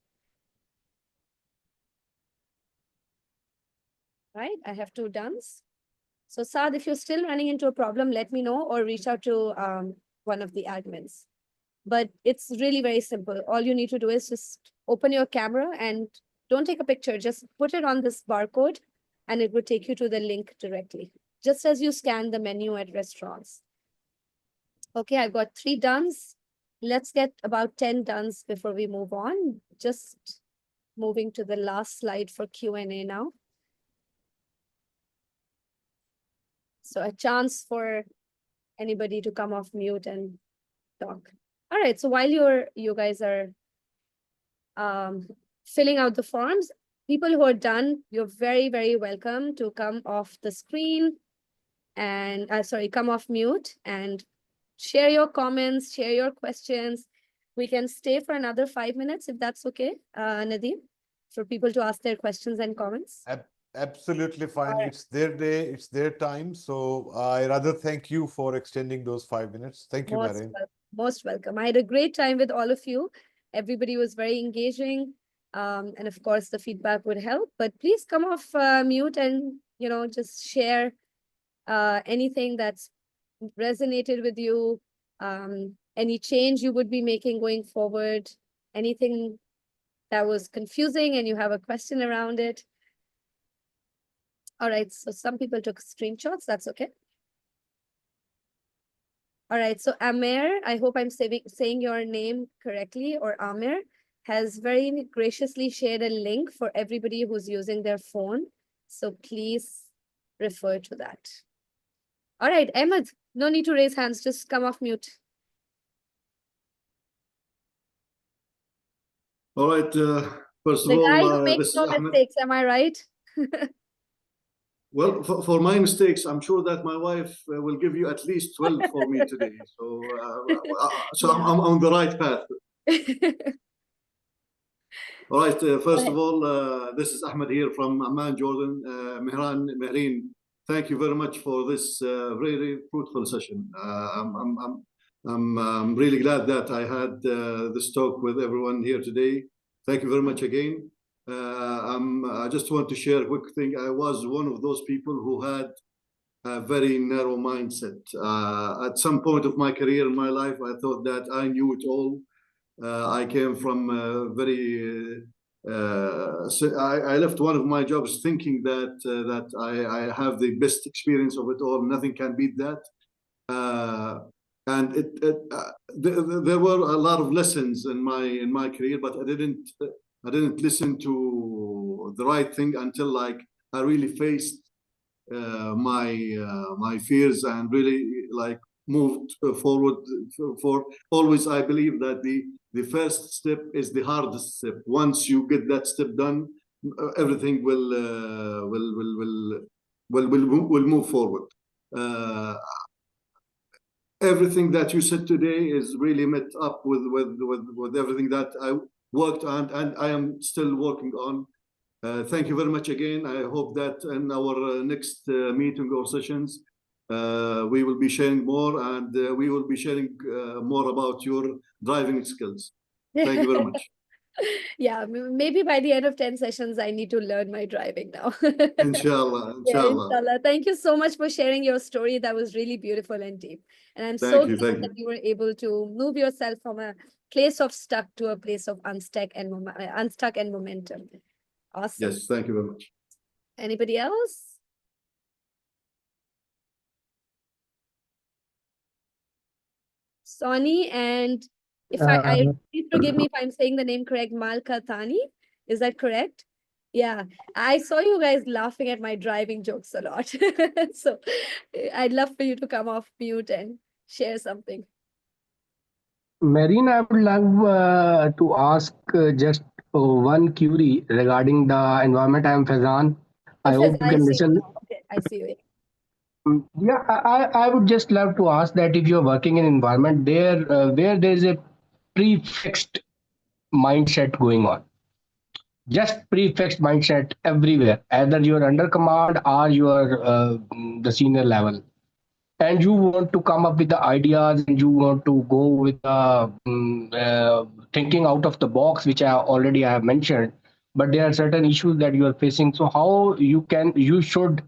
Right, I have 2 dones. So Saad, if you're still running into a problem, let me know or reach out to one of the admins. But it's really very simple. All you need to do is just open your camera and don't take a picture. Just put it on this barcode and it would take you to the link directly, just as you scan the menu at restaurants. Okay, I've got 3 dones. Let's get about 10 dones before we move on. Just moving to the last slide for Q&A now. So a chance for anybody to come off mute and talk. All right, so while you guys are filling out the forms, people who are done, you're very, very welcome to come off the screen and, come off mute and share your comments, share your questions. We can stay for another 5 minutes if that's okay, Nadeem, for people to ask their questions and comments. Absolutely fine. Right. It's their day, it's their time. So I rather thank you for extending those 5 minutes. Thank you, Mariam. Most welcome. I had a great time with all of you. Everybody was very engaging. And of course, the feedback would help. But please come off mute and, just share anything that's resonated with you. Any change you would be making going forward? Anything that was confusing and you have a question around it? All right, so some people took screenshots, that's okay. All right, so Amer, I hope I'm saying your name correctly, or Amer, has very graciously shared a link for everybody who's using their phone. So please refer to that. All right, Ahmed, no need to raise hands, just come off mute. All right. First of The guy all, who makes this is no Ahmed. mistakes, am I right? Well, for my mistakes, I'm sure that my wife will give you at least 12 for me today. So Yeah. I'm on the right path. All right. First of all, this is Ahmed here from Amman, Jordan. Mehreen, thank you very much for this very fruitful session. I'm really glad that I had this talk with everyone here today. Thank you very much again. I just want to share a quick thing. I was one of those people who had a very narrow mindset. At some point of my career in my life, I thought that I knew it all. I came from I left one of my jobs thinking that I have the best experience of it all. Nothing can beat that. And there were a lot of lessons in my career, but I didn't listen to the right thing until like I really faced my fears and really like moved forward. For always, I believe that the first step is the hardest step. Once you get that step done, everything will move forward. Everything that you said today is really met up with everything that I worked on and I am still working on. Thank you very much again. I hope that in our next meeting or sessions, we will be sharing more and we will be sharing more about your driving skills. Thank you very much. Yeah, maybe by the end of 10 sessions, I need to learn my driving now. Inshallah, Yeah, inshallah. inshallah. Thank you so much for sharing your story. That was really beautiful and deep. And I'm so Thank you, glad thank that you. you were able to move yourself from a place of stuck to a place of unstuck and momentum. Awesome. Yes, thank you very much. Anybody else? Sonny, and if please forgive me if I'm saying the name correct, Malka Thani. Is that correct? Yeah, I saw you guys laughing at my driving jokes a lot. So I'd love for you to come off mute and share something. Marine, I would love to ask just one query regarding the environment. I am Fazan. I hope you I can see you listen. now. Okay, I see you. Yeah, I would just love to ask that if you're working in environment there where there is a prefixed mindset going on, just prefixed mindset everywhere, either you're under command or you're the senior level, and you want to come up with the ideas and you want to go with the thinking out of the box, which I already have mentioned, but there are certain issues that you are facing. So how you should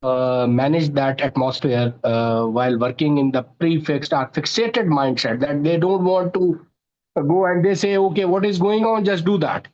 manage that atmosphere while working in the prefixed or fixated mindset that they don't want to go, and they say, okay, what is going on, just do that,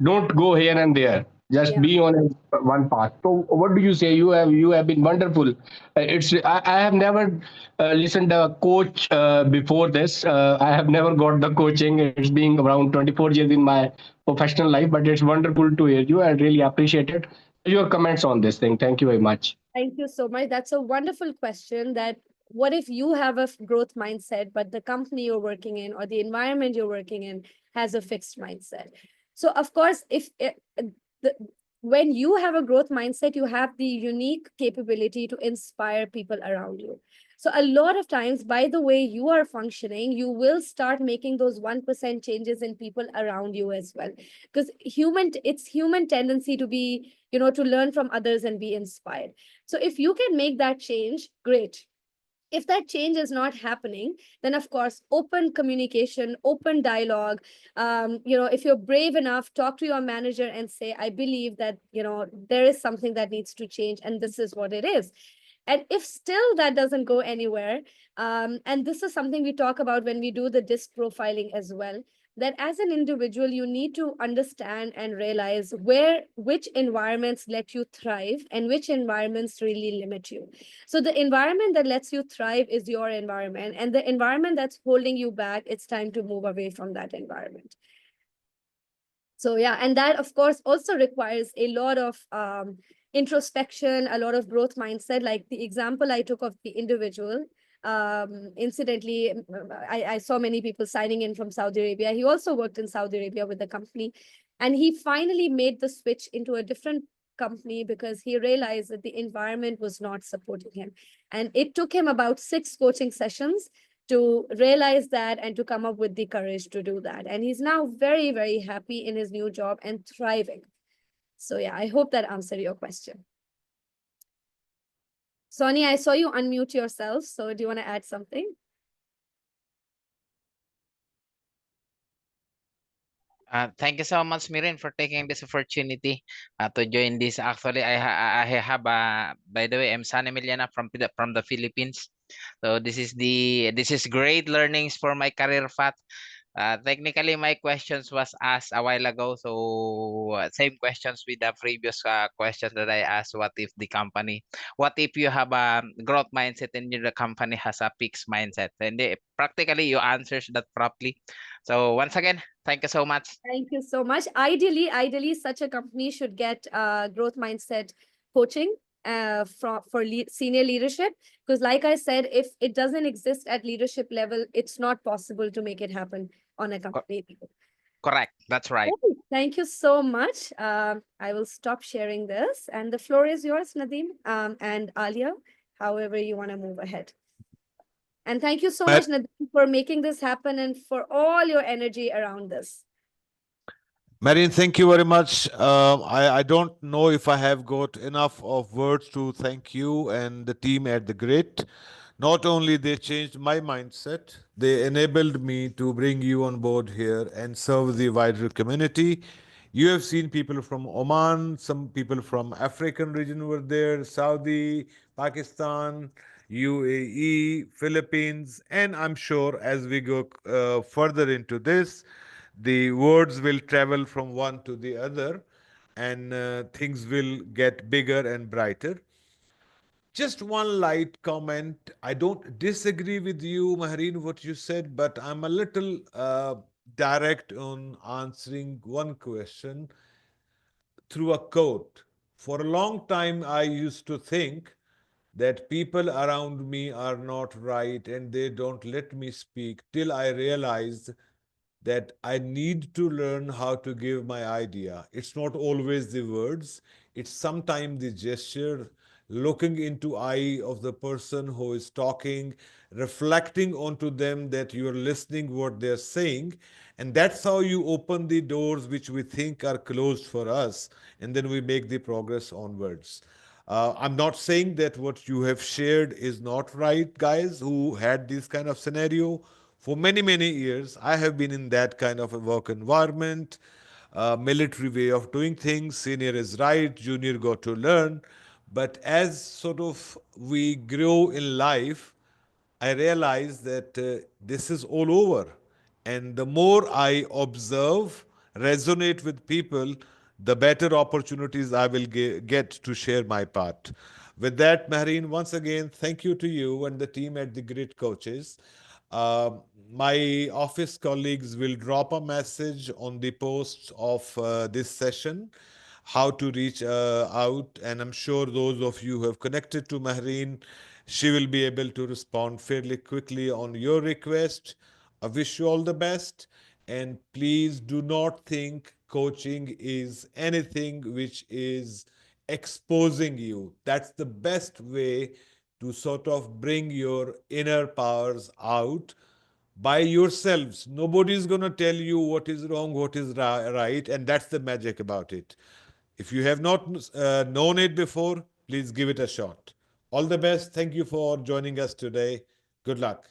don't go here and there, just Yeah. be on one path. So what do you say? You have been wonderful. I have never listened to a coach before this. I have never got the coaching. It's been around 24 years in my professional life, but it's wonderful to hear you. I really appreciate it. Your comments on this thing. Thank you very much. Thank you so much. That's a wonderful question. That what if you have a growth mindset, but the company you're working in or the environment you're working in has a fixed mindset? So of course, if when you have a growth mindset, you have the unique capability to inspire people around you. So a lot of times, by the way you are functioning, you will start making those 1% changes in people around you as well. Because it's human tendency to be, to learn from others and be inspired. So if you can make that change, great. If that change is not happening, then of course, open communication, open dialogue. If you're brave enough, talk to your manager and say, I believe that, there is something that needs to change and this is what it is. And if still that doesn't go anywhere, and this is something we talk about when we do the DISC profiling as well, that as an individual, you need to understand and realize which environments let you thrive and which environments really limit you. So the environment that lets you thrive is your environment, and the environment that's holding you back, it's time to move away from that environment. So yeah, and that of course also requires a lot of introspection, a lot of growth mindset. Like the example I took of the individual, incidentally, I saw many people signing in from Saudi Arabia. He also worked in Saudi Arabia with the company, and he finally made the switch into a different company because he realized that the environment was not supporting him. And it took him about 6 coaching sessions to realize that and to come up with the courage to do that. And he's now very, very happy in his new job and thriving. So yeah, I hope that answered your question. Sonia, I saw you unmute yourself. So do you want to add something? Thank you so much, Mirin, for taking this opportunity to join this. Actually, I have by the way, I'm San Emiliana from the Philippines. So this is great learnings for my career path. Technically, my questions was asked a while ago, so same questions with the previous questions that I asked. What if you have a growth mindset and the company has a fixed mindset? And practically, you answers that properly. So once again, thank you so much. Thank you so much. Ideally, such a company should get growth mindset coaching for senior leadership, because like I said, if it doesn't exist at leadership level, it's not possible to make it happen on a company level. Correct. That's right. Okay, thank you so much. I will stop sharing this, and the floor is yours, Nadeem, and Alia, however you want to move ahead. And thank you so much, Nadeem, for making this happen and for all your energy around this. Marian, thank you very much. I don't know if I have got enough of words to thank you and the team at the Grit. Not only they changed my mindset, they enabled me to bring you on board here and serve the wider community. You have seen people from Oman, some people from African region were there, Saudi, Pakistan, UAE, Philippines, and I'm sure as we go further into this, the words will travel from one to the other and things will get bigger and brighter. Just one light comment. I don't disagree with you, Mahreen, what you said, but I'm a little direct on answering one question through a quote. For a long time, I used to think that people around me are not right and they don't let me speak till I realized that I need to learn how to give my idea. It's not always the words, it's sometimes the gesture, looking into eye of the person who is talking, reflecting onto them that you're listening what they're saying. And that's how you open the doors which we think are closed for us. And then we make the progress onwards. I'm not saying that what you have shared is not right, guys who had this kind of scenario. For many, many years, I have been in that kind of a work environment, military way of doing things. Senior is right, junior got to learn. But as sort of we grow in life, I realize that this is all over. And the more I observe, resonate with people, the better opportunities I will get to share my part. With that, Mahreen, once again, thank you to you and the team at the Grit Coaches. Uh, my office colleagues will drop a message on the posts of this session, how to reach out. And I'm sure those of you who have connected to Mahreen, she will be able to respond fairly quickly on your request. I wish you all the best. And please do not think coaching is anything which is exposing you. That's the best way to sort of bring your inner powers out by yourselves. Nobody is going to tell you what is wrong, what is right, and that's the magic about it. If you have not known it before, please give it a shot. All the best. Thank you for joining us today. Good luck.